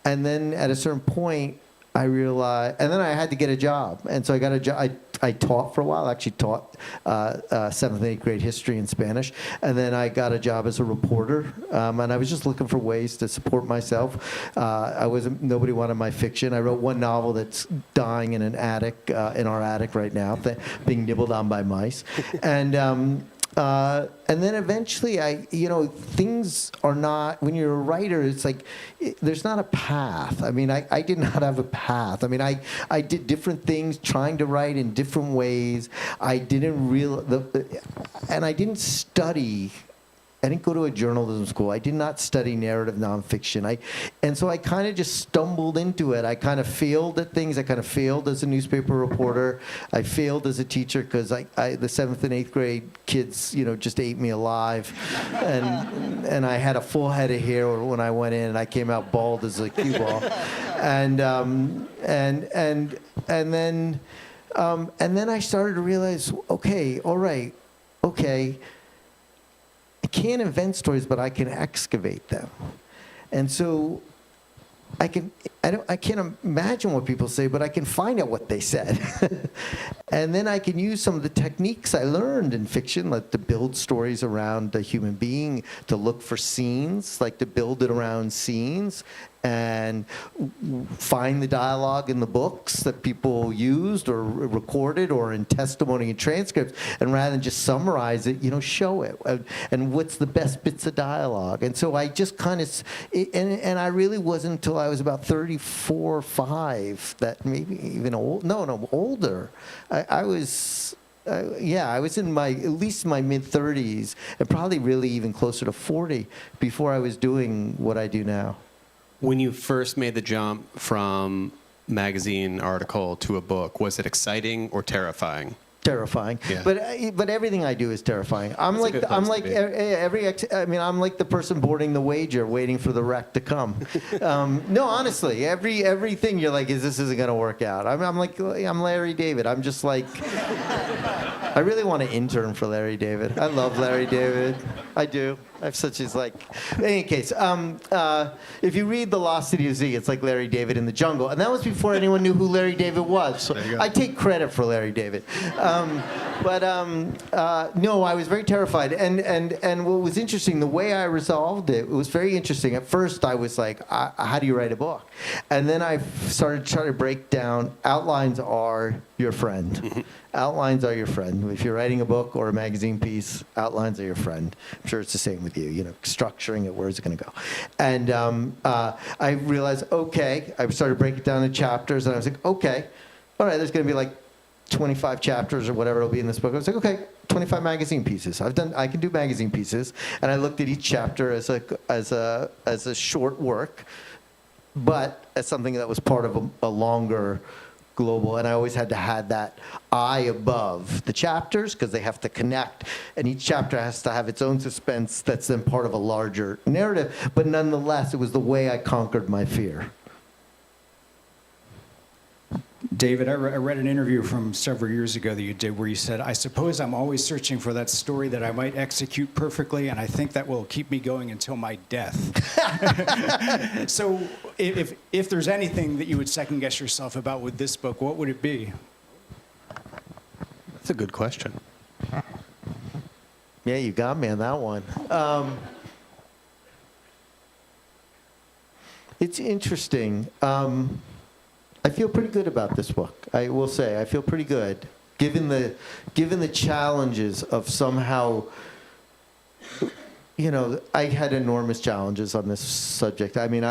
and then at a certain point, I realized, and then I had to get a job, and so I got a job. I taught for a while. I actually taught 7th and 8th grade history and Spanish, and then I got a job as a reporter, and I was just looking for ways to support myself. Nobody wanted my fiction. I wrote one novel that's dying in an attic, in our attic right now, being nibbled on by mice, and then eventually, things are not, when you're a writer, it's like, there's not a path. I mean, I did not have a path. I mean, I did different things, trying to write in different ways. I didn't and I didn't study. I didn't go to a journalism school. I did not study narrative nonfiction. And so I kind of just stumbled into it. I kind of failed at things. I kind of failed as a newspaper reporter. I failed as a teacher because the 7th and 8th grade kids, just ate me alive. And I had a full head of hair when I went in, and I came out bald as a cue ball. And then I started to realize, okay, all right, okay. I can't invent stories, but I can excavate them. And so I can't imagine what people say, but I can find out what they said. And then I can use some of the techniques I learned in fiction, like to build stories around a human being, to look for scenes, like to build it around scenes, and find the dialogue in the books that people used or recorded or in testimony and transcripts, and rather than just summarize it, show it. And what's the best bits of dialogue? And so I just kind of, and I really wasn't until I was about 34 or 5, that maybe even older. I was in at least my mid-30s, and probably really even closer to 40 before I was doing what I do now. When you first made the jump from magazine article to a book, was it exciting or terrifying? Terrifying, Yeah. but everything I do is terrifying. I'm That's a good place to be. I'm like the person boarding the wager, waiting for the wreck to come. No, honestly, everything you're like, this isn't gonna work out. I'm Larry David. I'm just like, I really want to intern for Larry David. I love Larry David. I do. I have such as like. In any case, if you read The Lost City of Z, it's like Larry David in the jungle, and that was before anyone knew who Larry David was. So I take credit for Larry David. No, I was very terrified, and what was interesting, the way I resolved it was very interesting. At first, I was like, how do you write a book? And then I started trying to break down. Outlines are your friend. Mm-hmm. Outlines are your friend. If you're writing a book or a magazine piece, outlines are your friend. I'm sure it's the same with you. Structuring it, where's it going to go? And I realized, okay, I started breaking it down into chapters, and I was like, okay, all right, there's going to be like 25 chapters or whatever it'll be in this book. I was like, okay, 25 magazine pieces. I can do magazine pieces, and I looked at each chapter as a short work, but as something that was part of a longer global, and I always had to have that eye above the chapters because they have to connect, and each chapter has to have its own suspense that's then part of a larger narrative. But nonetheless, it was the way I conquered my fear. David, I read an interview from several years ago that you did where you said, I suppose I'm always searching for that story that I might execute perfectly, and I think that will keep me going until my death. So if there's anything that you would second guess yourself about with this book, what would it be? That's a good question. Yeah, you got me on that one. It's interesting. I feel pretty good about this book. I will say I feel pretty good, given the challenges of somehow. I had enormous challenges on this subject. I mean,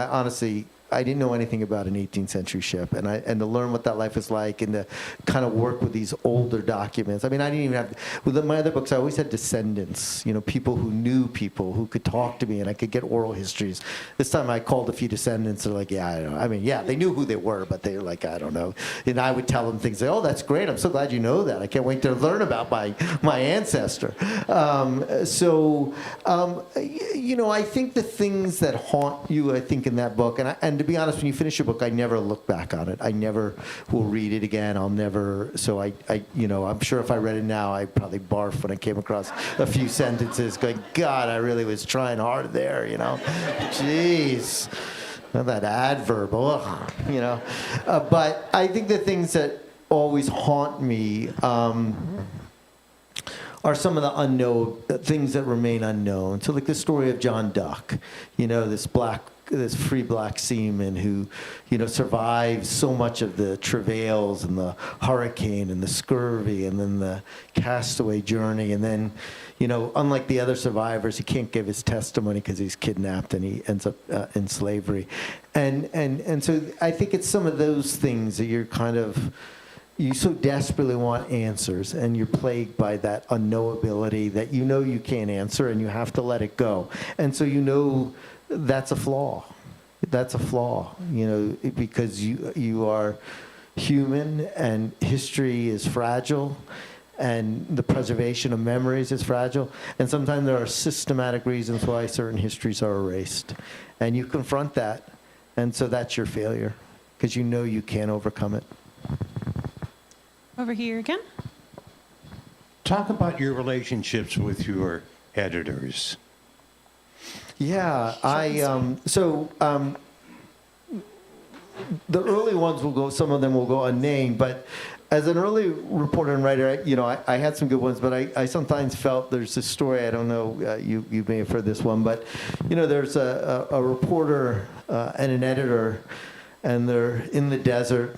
I didn't know anything about an 18th century ship, and to learn what that life was like, and to kind of work with these older documents. I mean, I didn't even have, with my other books, I always had descendants, people who knew people who could talk to me, and I could get oral histories. This time I called a few descendants, they're like, yeah, I don't know. I mean, yeah, they knew who they were, but they were like, I don't know. And I would tell them things like, oh, that's great, I'm so glad you know that. I can't wait to learn about my ancestor. I think the things that haunt you, I think, in that book, and to be honest, when you finish a book, I never look back on it. I never will read it again. I'll never. So I'm sure if I read it now, I'd probably barf when I came across a few sentences, going, God, I really was trying hard there. Jeez, that adverb. Ugh, but I think the things that always haunt me are some of the unknown things that remain unknown. So, like the story of John Duck, this free black seaman who, survives so much of the travails and the hurricane and the scurvy and then the castaway journey. And then, unlike the other survivors, he can't give his testimony because he's kidnapped and he ends up in slavery. And so I think it's some of those things that you so desperately want answers, and you're plagued by that unknowability that you can't answer, and you have to let it go. And so that's a flaw. That's a flaw, because you are human, and history is fragile, and the preservation of memories is fragile. And sometimes there are systematic reasons why certain histories are erased. And you confront that, and so that's your failure, because you can't overcome it. Over here again. Talk about your relationships with your editors. Yeah, the early ones will go, some of them will go unnamed, but as an early reporter and writer, I had some good ones, but I sometimes felt there's this story, I don't know, you may have heard this one, but, there's a reporter and an editor, and they're in the desert,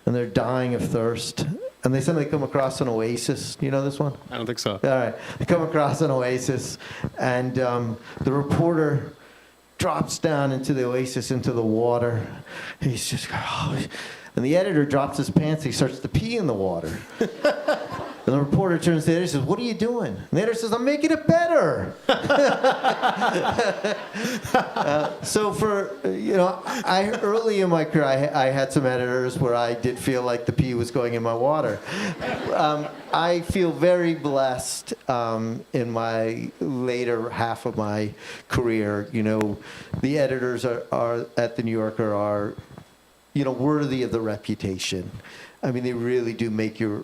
and they're dying of thirst, and they suddenly come across an oasis. Do you know this one? I don't think so. All right. They come across an oasis, and the reporter drops down into the oasis, into the water. He's just, and the editor drops his pants. He starts to pee in the water. And the reporter turns to the editor and says, "What are you doing?" And the editor says, "I'm making it better." So for, early in my career, I had some editors where I did feel like the pee was going in my water. I feel very blessed in my later half of my career. The editors are at the New Yorker are worthy of the reputation. I mean, they really do make your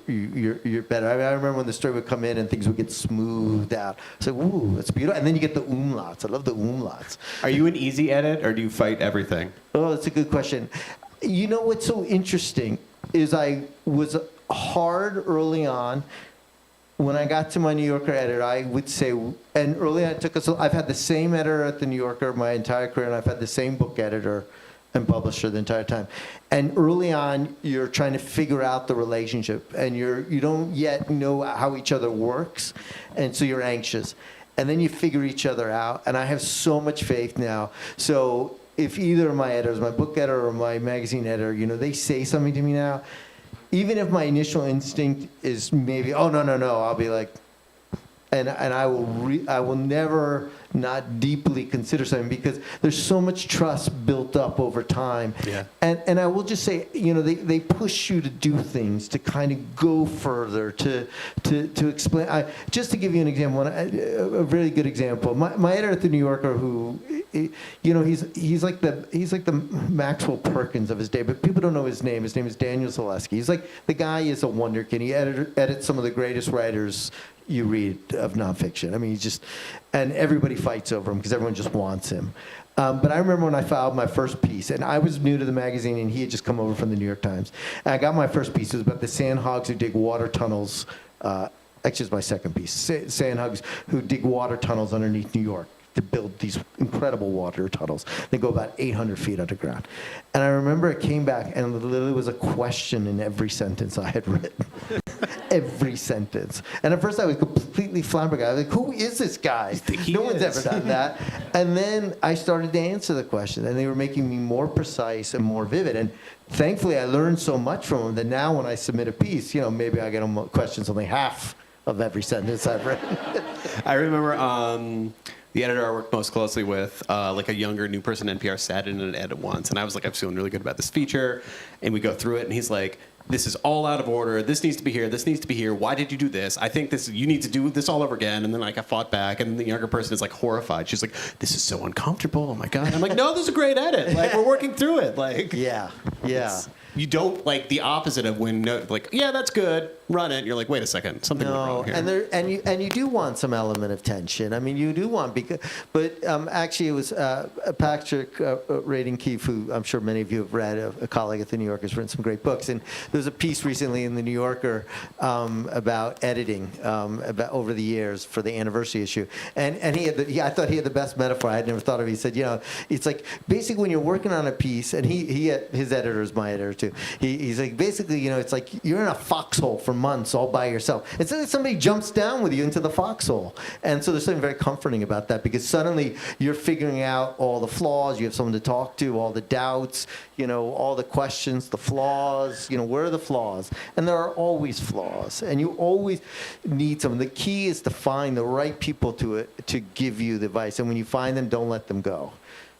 better. I remember when the story would come in and things would get smoothed out. It's like, ooh, that's beautiful. And then you get the umlauts. I love the umlauts. Are you an easy edit, or do you fight everything? Oh, that's a good question. What's so interesting is I was hard early on. When I got to my New Yorker editor, I would say, and early on I've had the same editor at the New Yorker my entire career, and I've had the same book editor and publisher the entire time. And early on, you're trying to figure out the relationship, and you don't yet know how each other works, and so you're anxious. And then you figure each other out, and I have so much faith now. So if either of my editors, my book editor or my magazine editor, they say something to me now, even if my initial instinct is maybe, oh, no, I'll be like, and I will never not deeply consider something, because there's so much trust built up over time. Yeah. And I will just say, they push you to do things, to kind of go further, to explain. Just to give you an example, a really good example. My editor at the New Yorker, who, he's like the Maxwell Perkins of his day, but people don't know his name. His name is Daniel Zaleski. He's like, the guy is a wonderkid. He edits some of the greatest writers you read of nonfiction. I mean, he's just, and everybody fights over him because everyone just wants him. But I remember when I filed my first piece, and I was new to the magazine, and he had just come over from the New York Times. And I got my first piece. It was about the sandhogs who dig water tunnels. Actually, it's my second piece. Sandhogs who dig water tunnels underneath New York. to build these incredible water tunnels. They go about 800 feet underground. And I remember it came back, and it literally was a question in every sentence I had written. Every sentence. And at first I was completely flabbergasted. I was like, who is this guy? No one's ever done that. And then I started to answer the question, and they were making me more precise and more vivid. And thankfully I learned so much from them that now when I submit a piece, maybe I get them questions only half of every sentence I've written. I remember the editor I worked most closely with, like a younger new person at NPR, sat in an edit once, and I was like, I'm feeling really good about this feature, and we go through it, and he's like, this is all out of order. This needs to be here. This needs to be here. Why did you do this? I think you need to do this all over again. And then I fought back, and the younger person is like horrified. She's like, this is so uncomfortable. Oh my God. I'm like, no, this is a great edit. Like, we're working through it. Like, Yeah. you don't like the opposite of when yeah, that's good, run it. You're like, wait a second, something went wrong here. And you do want some element of tension. I mean, you do want but actually it was Patrick Rading Keefe, who I'm sure many of you have read, a colleague at the New Yorker, has written some great books. And there was a piece recently in the New Yorker about editing over the years for the anniversary issue. And I thought he had the best metaphor I had never thought of. He said, it's like basically when you're working on a piece, and his editor is my editor too. He's like, basically, it's like you're in a foxhole for months all by yourself. It's like somebody jumps down with you into the foxhole. And so there's something very comforting about that, because suddenly you're figuring out all the flaws. You have someone to talk to, all the doubts, all the questions, the flaws, where are the flaws? And there are always flaws. And you always need someone. The key is to find the right people to give you the advice. And when you find them, don't let them go.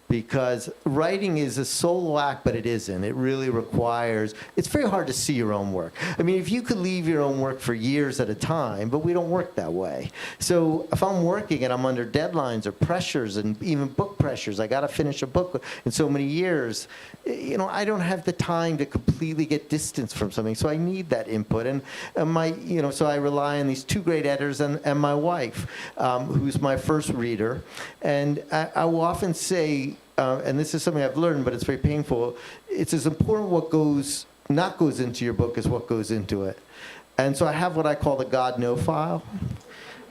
Because writing is a solo act, but it isn't. It really requires, it's very hard to see your own work. I mean, if you could leave your own work for years at a time, but we don't work that way. So if I'm working and I'm under deadlines or pressures, and even book pressures, I got to finish a book in so many years, I don't have the time to completely get distance from something. So I need that input. And so I rely on these two great editors and my wife, who's my first reader. And I will often say, and this is something I've learned, but it's very painful, it's as important what goes into your book as what goes into it. And so I have what I call the God No file.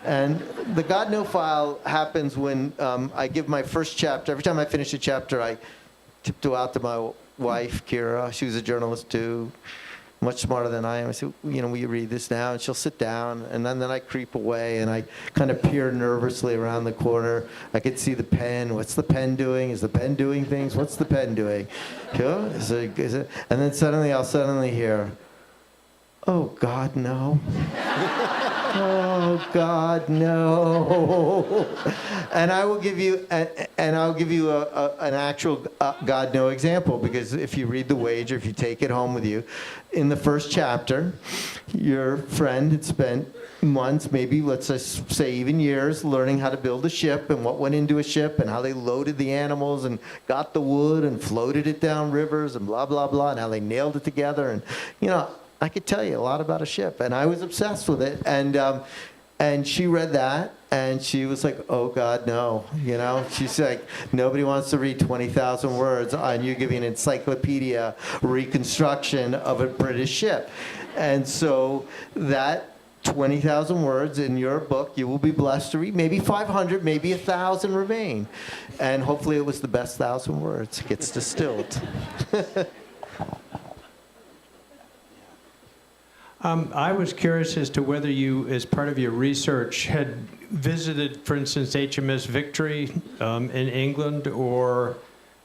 And the God No file happens when I give my first chapter. Every time I finish a chapter, I tiptoe out to my wife, Kira. She was a journalist too, much smarter than I am. I said, will you read this now? And she'll sit down, and then I creep away, and I kind of peer nervously around the corner. I could see the pen. What's the pen doing? Is the pen doing things? What's the pen doing? Is it? And then I'll hear, oh, God, no. Oh, God, no. And I'll give you an actual God no example, because if you read The Wager, if you take it home with you, in the first chapter, your friend had spent months, maybe let's just say even years, learning how to build a ship and what went into a ship and how they loaded the animals and got the wood and floated it down rivers and blah, blah, blah, and how they nailed it together. And, I could tell you a lot about a ship, and I was obsessed with it. And she read that, and she was like, "Oh God, no!" She's like, "Nobody wants to read 20,000 words on you giving an encyclopedia reconstruction of a British ship." And so that 20,000 words in your book, you will be blessed to read. Maybe 500, maybe 1,000 remain, and hopefully it was the best 1,000 words gets distilled. I was curious as to whether you, as part of your research, had visited, for instance, HMS Victory in England, or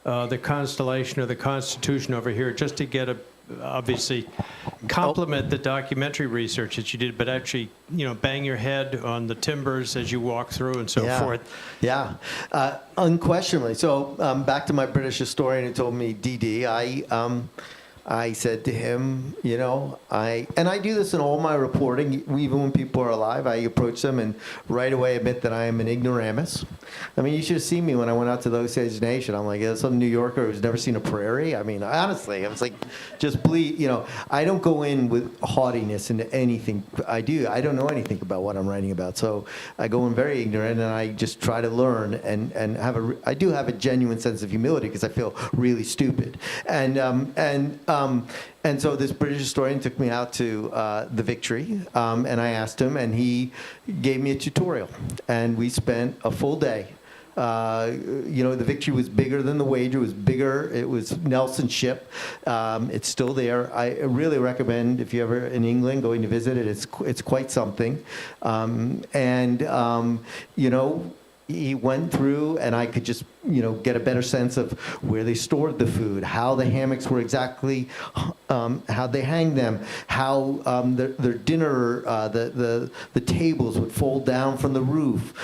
the Constellation or the Constitution over here, just to get obviously complement the documentary research that you did, but actually, bang your head on the timbers as you walk through and so forth. Yeah, unquestionably. So back to my British historian who told me, DD, I said to him, I do this in all my reporting, even when people are alive. I approach them and right away admit that I am an ignoramus. I mean, you should have seen me when I went out to the Osage Nation. I'm like, some New Yorker who's never seen a prairie. I mean, honestly, I was like, just bleed. I don't go in with haughtiness into anything I do. I don't know anything about what I'm writing about. So I go in very ignorant, and I just try to learn and I do have a genuine sense of humility because I feel really stupid. And so this British historian took me out to the Victory, and I asked him, and he gave me a tutorial. And we spent a full day The Victory was bigger than the Wager. It was bigger. It was Nelson's ship. It's still there. I really recommend, if you're ever in England, going to visit it. It's quite something. He went through, and I could just, get a better sense of where they stored the food, how the hammocks were exactly, how they hanged them, how their dinner, the tables would fold down from the roof,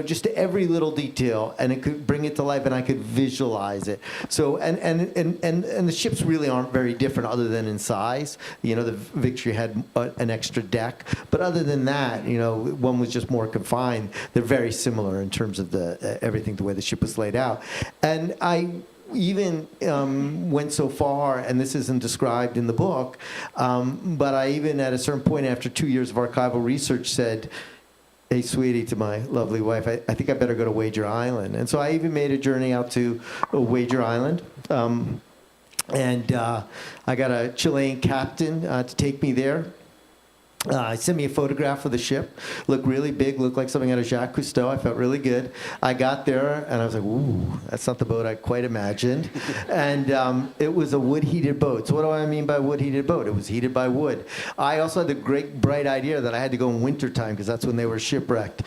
just every little detail, and it could bring it to life, and I could visualize it. So, and the ships really aren't very different other than in size. The Victory had an extra deck, but other than that, one was just more confined. They're very similar in terms of everything, the way the ship was laid out. And I even went so far, and this isn't described in the book, but I even at a certain point after 2 years of archival research said, "Hey, sweetie," to my lovely wife, I think I better go to Wager Island. And so I even made a journey out to Wager Island. I got a Chilean captain to take me there. He sent me a photograph of the ship. Looked really big, looked like something out of Jacques Cousteau. I felt really good. I got there, and I was like, ooh, that's not the boat I quite imagined. And it was a wood-heated boat. So what do I mean by wood-heated boat? It was heated by wood. I also had the great, bright idea that I had to go in wintertime, because that's when they were shipwrecked.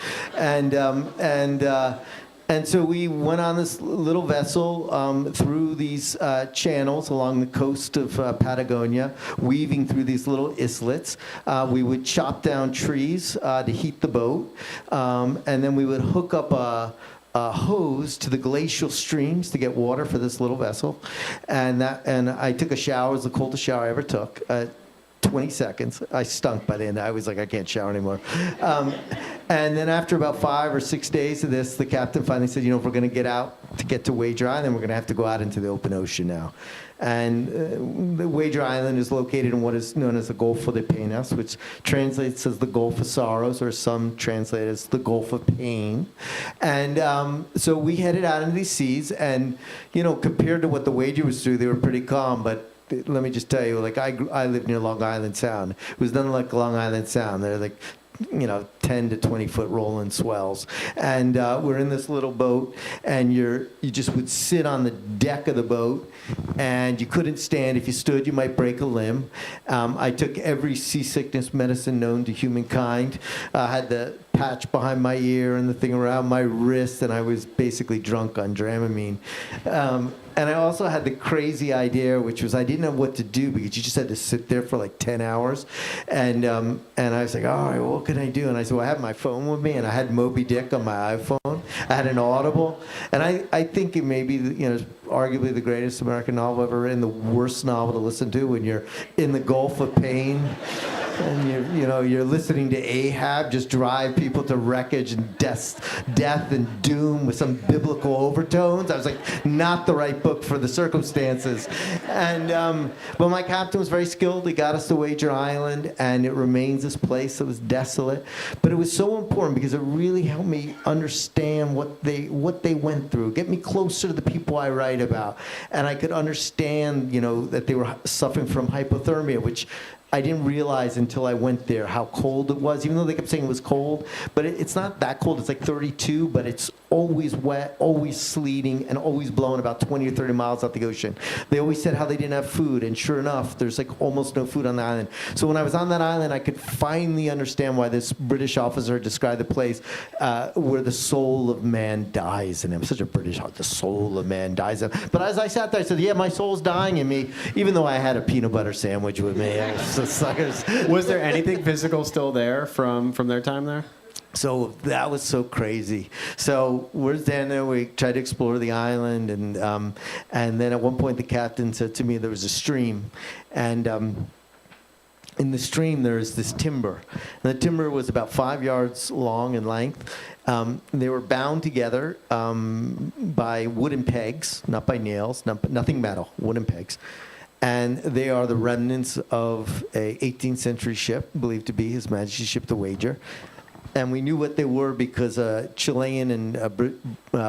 And so we went on this little vessel through these channels along the coast of Patagonia, weaving through these little islets. We would chop down trees to heat the boat, and then we would hook up a hose to the glacial streams to get water for this little vessel. And I took a shower. It was the coldest shower I ever took. 20 seconds. I stunk by the end. I was like, I can't shower anymore. And then after about 5 or 6 days of this, the captain finally said, if we're going to get to Wager Island, we're going to have to go out into the open ocean now. And the Wager Island is located in what is known as the Gulf of the Penas, which translates as the Gulf of Sorrows, or some translate as the Gulf of Pain. And so we headed out into these seas, and, compared to what the Wager was through, they were pretty calm, but let me just tell you, I live near Long Island Sound. It was nothing like Long Island Sound. They're 10 to 20 foot rolling swells. And we're in this little boat, and you just would sit on the deck of the boat, and you couldn't stand. If you stood, you might break a limb. I took every seasickness medicine known to humankind. I had the patch behind my ear and the thing around my wrist, and I was basically drunk on Dramamine. And I also had the crazy idea, which was I didn't know what to do, because you just had to sit there for 10 hours. And I was like, all right, well, what can I do? And I said, well, I had my phone with me, and I had Moby Dick on my iPhone. I had an Audible. And I think it may be, arguably the greatest American novel ever written, the worst novel to listen to when you're in the Gulf of Pain. And you're listening to Ahab just drive people to wreckage and death and doom with some biblical overtones. I was like, not the right book for the circumstances. And but my captain was very skilled. He got us to Wager Island, and it remains this place that was desolate. But it was so important because it really helped me understand what they went through, get me closer to the people I write about, and I could understand, that they were suffering from hypothermia, which I didn't realize until I went there how cold it was, even though they kept saying it was cold. But it's not that cold. It's 32, but it's always wet, always sleeting, and always blowing about 20 or 30 miles out the ocean. They always said how they didn't have food, and sure enough, there's almost no food on the island. So when I was on that island, I could finally understand why this British officer described the place where the soul of man dies in him. Such a British, the soul of man dies in him. But as I sat there, I said, yeah, my soul's dying in me, even though I had a peanut butter sandwich with me. I was just suckers. Was there anything physical still there from their time there? So that was so crazy. So we're standing there, we tried to explore the island, and then at one point the captain said to me there was a stream, and in the stream there is this timber. And the timber was about 5 yards long in length. They were bound together by wooden pegs, not by nails, nothing metal, wooden pegs. And they are the remnants of a 18th century ship, believed to be His Majesty's ship, the Wager. And we knew what they were because a Chilean and a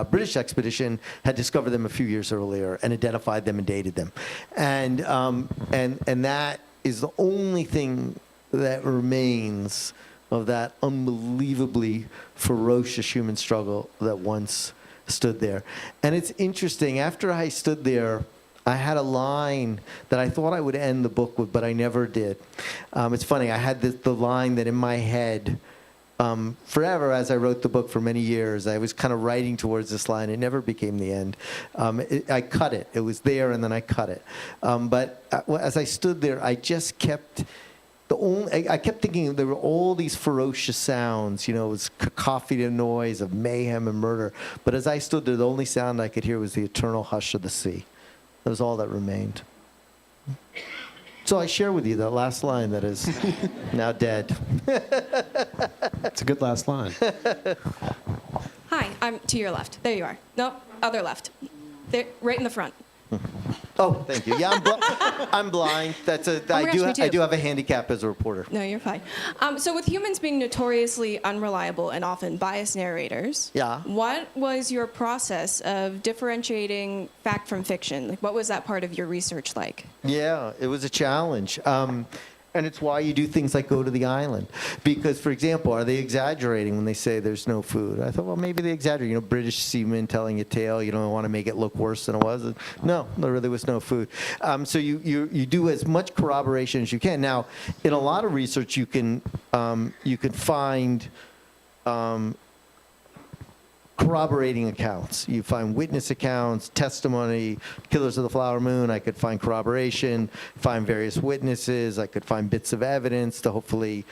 British expedition had discovered them a few years earlier and identified them and dated them. And that is the only thing that remains of that unbelievably ferocious human struggle that once stood there. And it's interesting, after I stood there, I had a line that I thought I would end the book with, but I never did. It's funny, I had the line that in my head, forever, as I wrote the book for many years, I was kind of writing towards this line. It never became the end. I cut it. It was there, and then I cut it. But as I stood there, I just kept... I kept thinking there were all these ferocious sounds, it was cacophony and noise of mayhem and murder. But as I stood there, the only sound I could hear was the eternal hush of the sea. That was all that remained. So I share with you that last line that is now dead. It's a good last line. Hi, I'm to your left. There you are. No, other left. There, right in the front. Oh, thank you. Yeah, I'm blind. I do have a handicap as a reporter. No, you're fine. So with humans being notoriously unreliable and often biased narrators, yeah, what was your process of differentiating fact from fiction? Like, what was that part of your research like? Yeah, it was a challenge. And it's why you do things like go to the island. Because, for example, are they exaggerating when they say there's no food? I thought, well, maybe they exaggerate. British seamen telling a tale, you don't want to make it look worse than it was. No, there really was no food. So you do as much corroboration as you can. Now, in a lot of research, you can find corroborating accounts. You find witness accounts, testimony, Killers of the Flower Moon. I could find corroboration, find various witnesses. I could find bits of evidence to hopefully,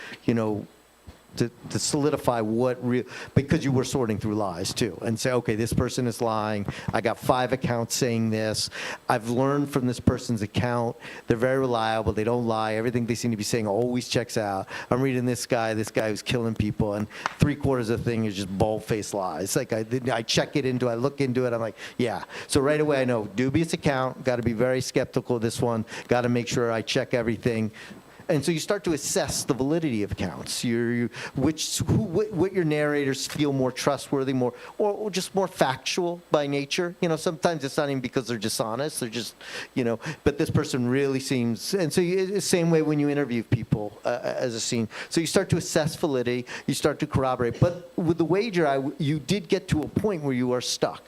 to solidify what real, because you were sorting through lies too, and say, okay, this person is lying. I got 5 accounts saying this. I've learned from this person's account. They're very reliable. They don't lie. Everything they seem to be saying always checks out. I'm reading this guy who's killing people, and 3/4 of the thing is just bold-faced lies. Like I check it into, I look into it. I'm like, yeah. So right away I know dubious account. Got to be very skeptical of this one. Got to make sure I check everything. And so you start to assess the validity of accounts. What your narrators feel more trustworthy, or just more factual by nature. Sometimes it's not even because they're dishonest. They're just, but this person really seems. And so it's the same way when you interview people as a scene. So you start to assess validity. You start to corroborate. But with the wager, you did get to a point where you are stuck,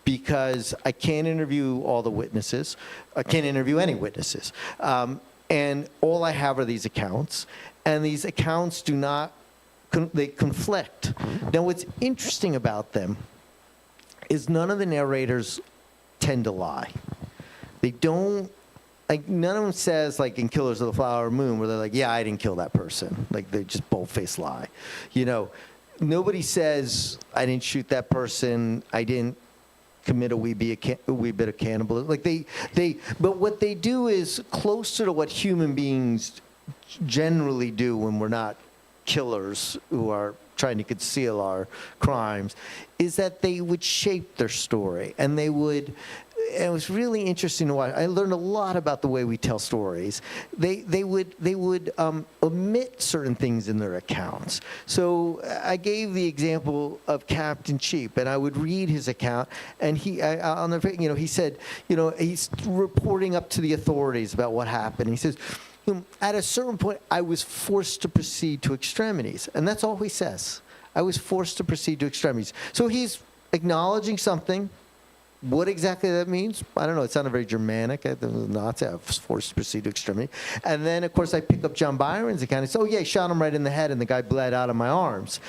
because I can't interview all the witnesses. I can't interview any witnesses. And all I have are these accounts, and these accounts do not, they conflict. Now, what's interesting about them is none of the narrators tend to lie. They don't, none of them says, like in Killers of the Flower Moon, where they're like, yeah, I didn't kill that person. Like, they just bold-faced lie. Nobody says, I didn't shoot that person, I didn't commit a wee bit of cannibalism. But what they do is closer to what human beings generally do when we're not killers who are trying to conceal our crimes, is that they would shape their story, and they would. And it was really interesting to watch. I learned a lot about the way we tell stories. They would omit certain things in their accounts. So I gave the example of Captain Cheap, and I would read his account, and I'll never, he said, he's reporting up to the authorities about what happened. He says, at a certain point, I was forced to proceed to extremities, and that's all he says. I was forced to proceed to extremities. So he's acknowledging something. What exactly that means, I don't know. It sounded very Germanic. I was forced to proceed to extremity. And then, of course, I pick up John Byron's account and say, oh, yeah, he shot him right in the head, and the guy bled out of my arms.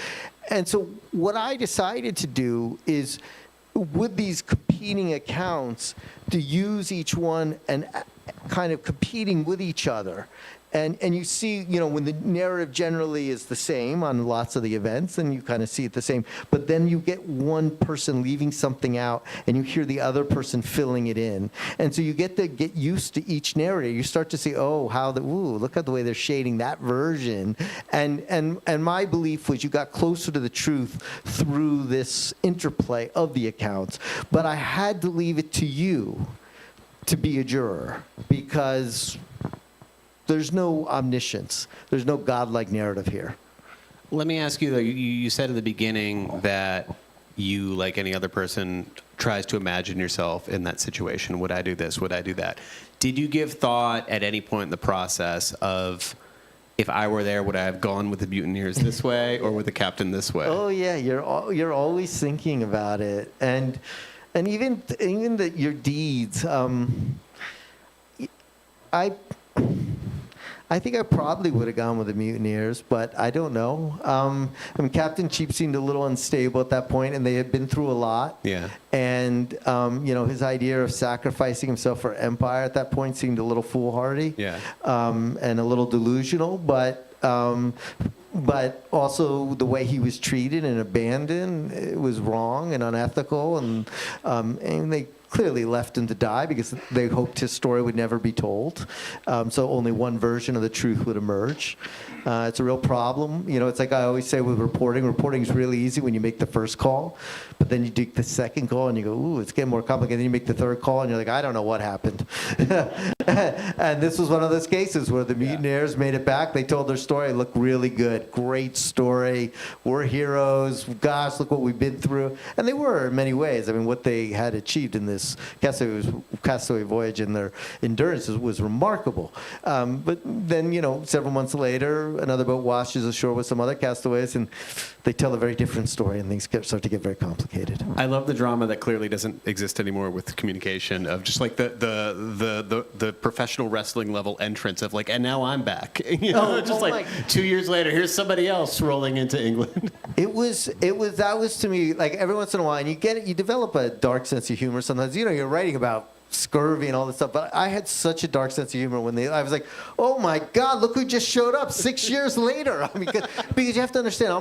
And so what I decided to do is, with these competing accounts, to use each one and kind of competing with each other. And you see, when the narrative generally is the same on lots of the events, then you kind of see it the same. But then you get one person leaving something out, and you hear the other person filling it in. And so you get used to each narrator. You start to see, look at the way they're shading that version. And my belief was you got closer to the truth through this interplay of the accounts. But I had to leave it to you to be a juror, because there's no omniscience. There's no godlike narrative here. Let me ask you, though, you said in the beginning that you, like any other person, tries to imagine yourself in that situation. Would I do this? Would I do that? Did you give thought at any point in the process of if I were there, would I have gone with the mutineers this way or with the captain this way? Oh yeah, you're always thinking about it, and even your deeds. I think I probably would have gone with the mutineers, but I don't know. I mean, Captain Cheap seemed a little unstable at that point, and they had been through a lot. Yeah. And his idea of sacrificing himself for empire at that point seemed a little foolhardy. Yeah. And a little delusional, but also the way he was treated and abandoned, it was wrong and unethical, and they clearly left him to die because they hoped his story would never be told. So only one version of the truth would emerge. It's a real problem. It's like I always say with reporting. Reporting is really easy when you make the first call, but then you do the second call and you go, ooh, it's getting more complicated. Then you make the third call and you're like, I don't know what happened. And this was one of those cases where the mutineers made it back. They told their story. It looked really good. Great story. We're heroes. Gosh, look what we've been through. And they were in many ways. I mean, what they had achieved in this castaway voyage and their endurance was remarkable. But then, several months later, another boat washes ashore with some other castaways, and they tell a very different story, and things start to get very complicated. I love the drama that clearly doesn't exist anymore with communication of just like the professional wrestling level entrance of like, and now I'm back. Just like 2 years later, here's somebody else rolling into England. That was to me, like every once in a while, and you develop a dark sense of humor sometimes. You're writing about scurvy and all this stuff, but I had such a dark sense of humor when I was like, oh my God, look who just showed up 6 years later. I mean, because you have to understand,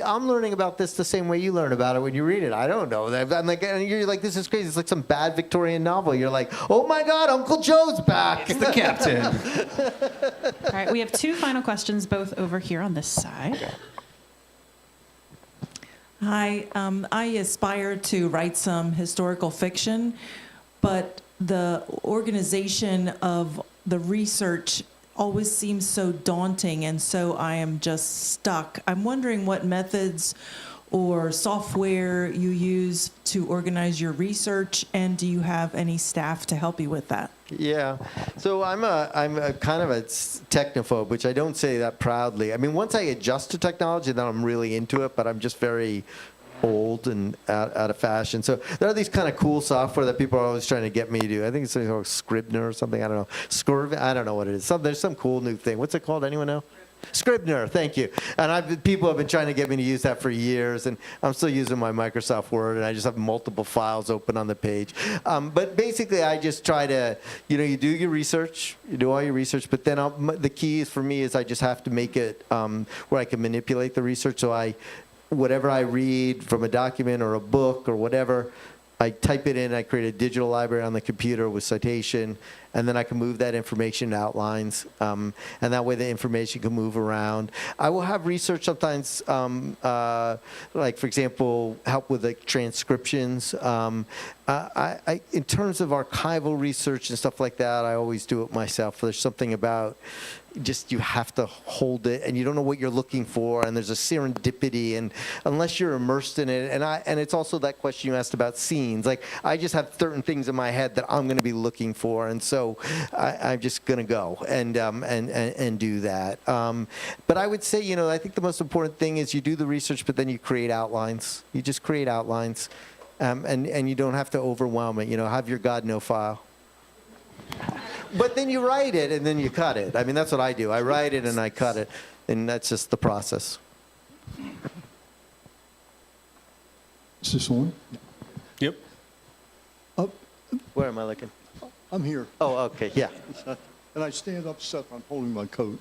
I'm learning about this the same way you learn about it when you read it. I don't know. I'm like, and you're like, this is crazy. It's like some bad Victorian novel. You're like, oh my God, Uncle Joe's back. It's the captain. All right, we have two final questions, both over here on this side. Hi, I aspire to write some historical fiction, but the organization of the research always seems so daunting, and so I am just stuck. I'm wondering what methods or software you use to organize your research, and do you have any staff to help you with that? Yeah, so I'm a kind of a technophobe, which I don't say that proudly. I mean, once I adjust to technology, then I'm really into it, but I'm just very old and out of fashion. So there are these kind of cool software that people are always trying to get me to do. I think it's something called Scribner or something. I don't know. I don't know what it is. There's some cool new thing. What's it called? Anyone know? Scribner, thank you. And people have been trying to get me to use that for years, and I'm still using my Microsoft Word, and I just have multiple files open on the page. But basically, I just try to, you do your research, you do all your research, but then the key for me is I just have to make it where I can manipulate the research. So whatever I read from a document or a book or whatever, I type it in, I create a digital library on the computer with citation, and then I can move that information to outlines, and that way the information can move around. I will have research sometimes, like, for example, help with like transcriptions. In terms of archival research and stuff like that, I always do it myself. There's something about just you have to hold it, and you don't know what you're looking for, and there's a serendipity, and unless you're immersed in it, and it's also that question you asked about scenes. Like, I just have certain things in my head that I'm going to be looking for, and so I'm just going to go and do that. But I would say, I think the most important thing is you do the research, but then you create outlines. You just create outlines, and you don't have to overwhelm it. Have your God know file. But then you write it, and then you cut it. I mean, that's what I do. I write it, and I cut it, and that's just the process. Is this on? Yep. Where am I looking? I'm here. Oh, okay, yeah. And I stand up, Seth, I'm holding my coat.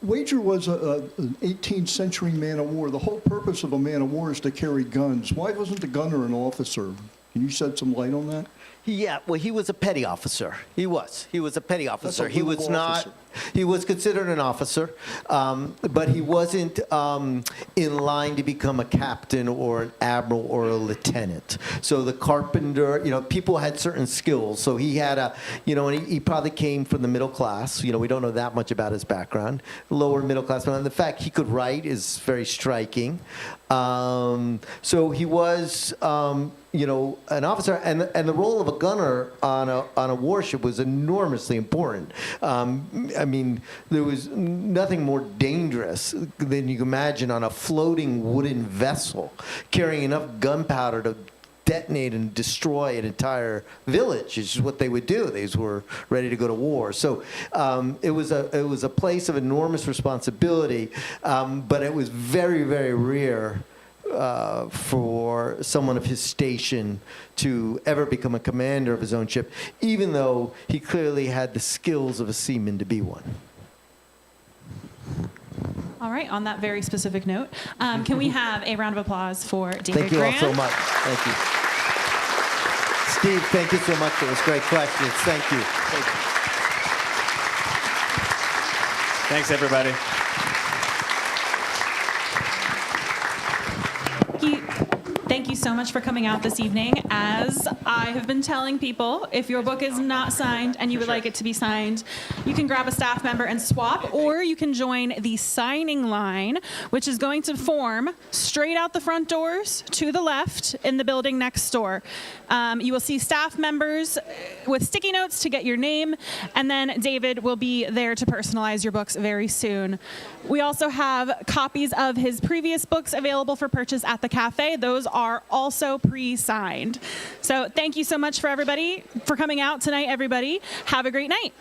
Wager was an 18th century man of war. The whole purpose of a man of war is to carry guns. Why wasn't the gunner an officer? Can you shed some light on that? Yeah, well, he was a petty officer. He was a petty officer. He was not. He was considered an officer, but he wasn't in line to become a captain or an admiral or a lieutenant. So the carpenter, people had certain skills. So he had and he probably came from the middle class. We don't know that much about his background. Lower middle class. And the fact he could write is very striking. So he was. an officer, and the role of a gunner on a warship was enormously important. I mean, there was nothing more dangerous than you can imagine on a floating wooden vessel carrying enough gunpowder to detonate and destroy an entire village, which is what they would do. They were ready to go to war. So it was a place of enormous responsibility, but it was very, very rare for someone of his station to ever become a commander of his own ship, even though he clearly had the skills of a seaman to be one. All right, on that very specific note, can we have a round of applause for David Grann? Thank you all so much. Thank you. Steve, thank you so much for those great questions. Thank you. Thank you. Thanks, everybody. Thank you so much for coming out this evening. As I have been telling people, if your book is not signed and you would like it to be signed, you can grab a staff member and swap, or you can join the signing line, which is going to form straight out the front doors to the left in the building next door. You will see staff members with sticky notes to get your name, and then David will be there to personalize your books very soon. We also have copies of his previous books available for purchase at the cafe. Those are also pre-signed. So thank you so much for everybody for coming out tonight, everybody. Have a great night.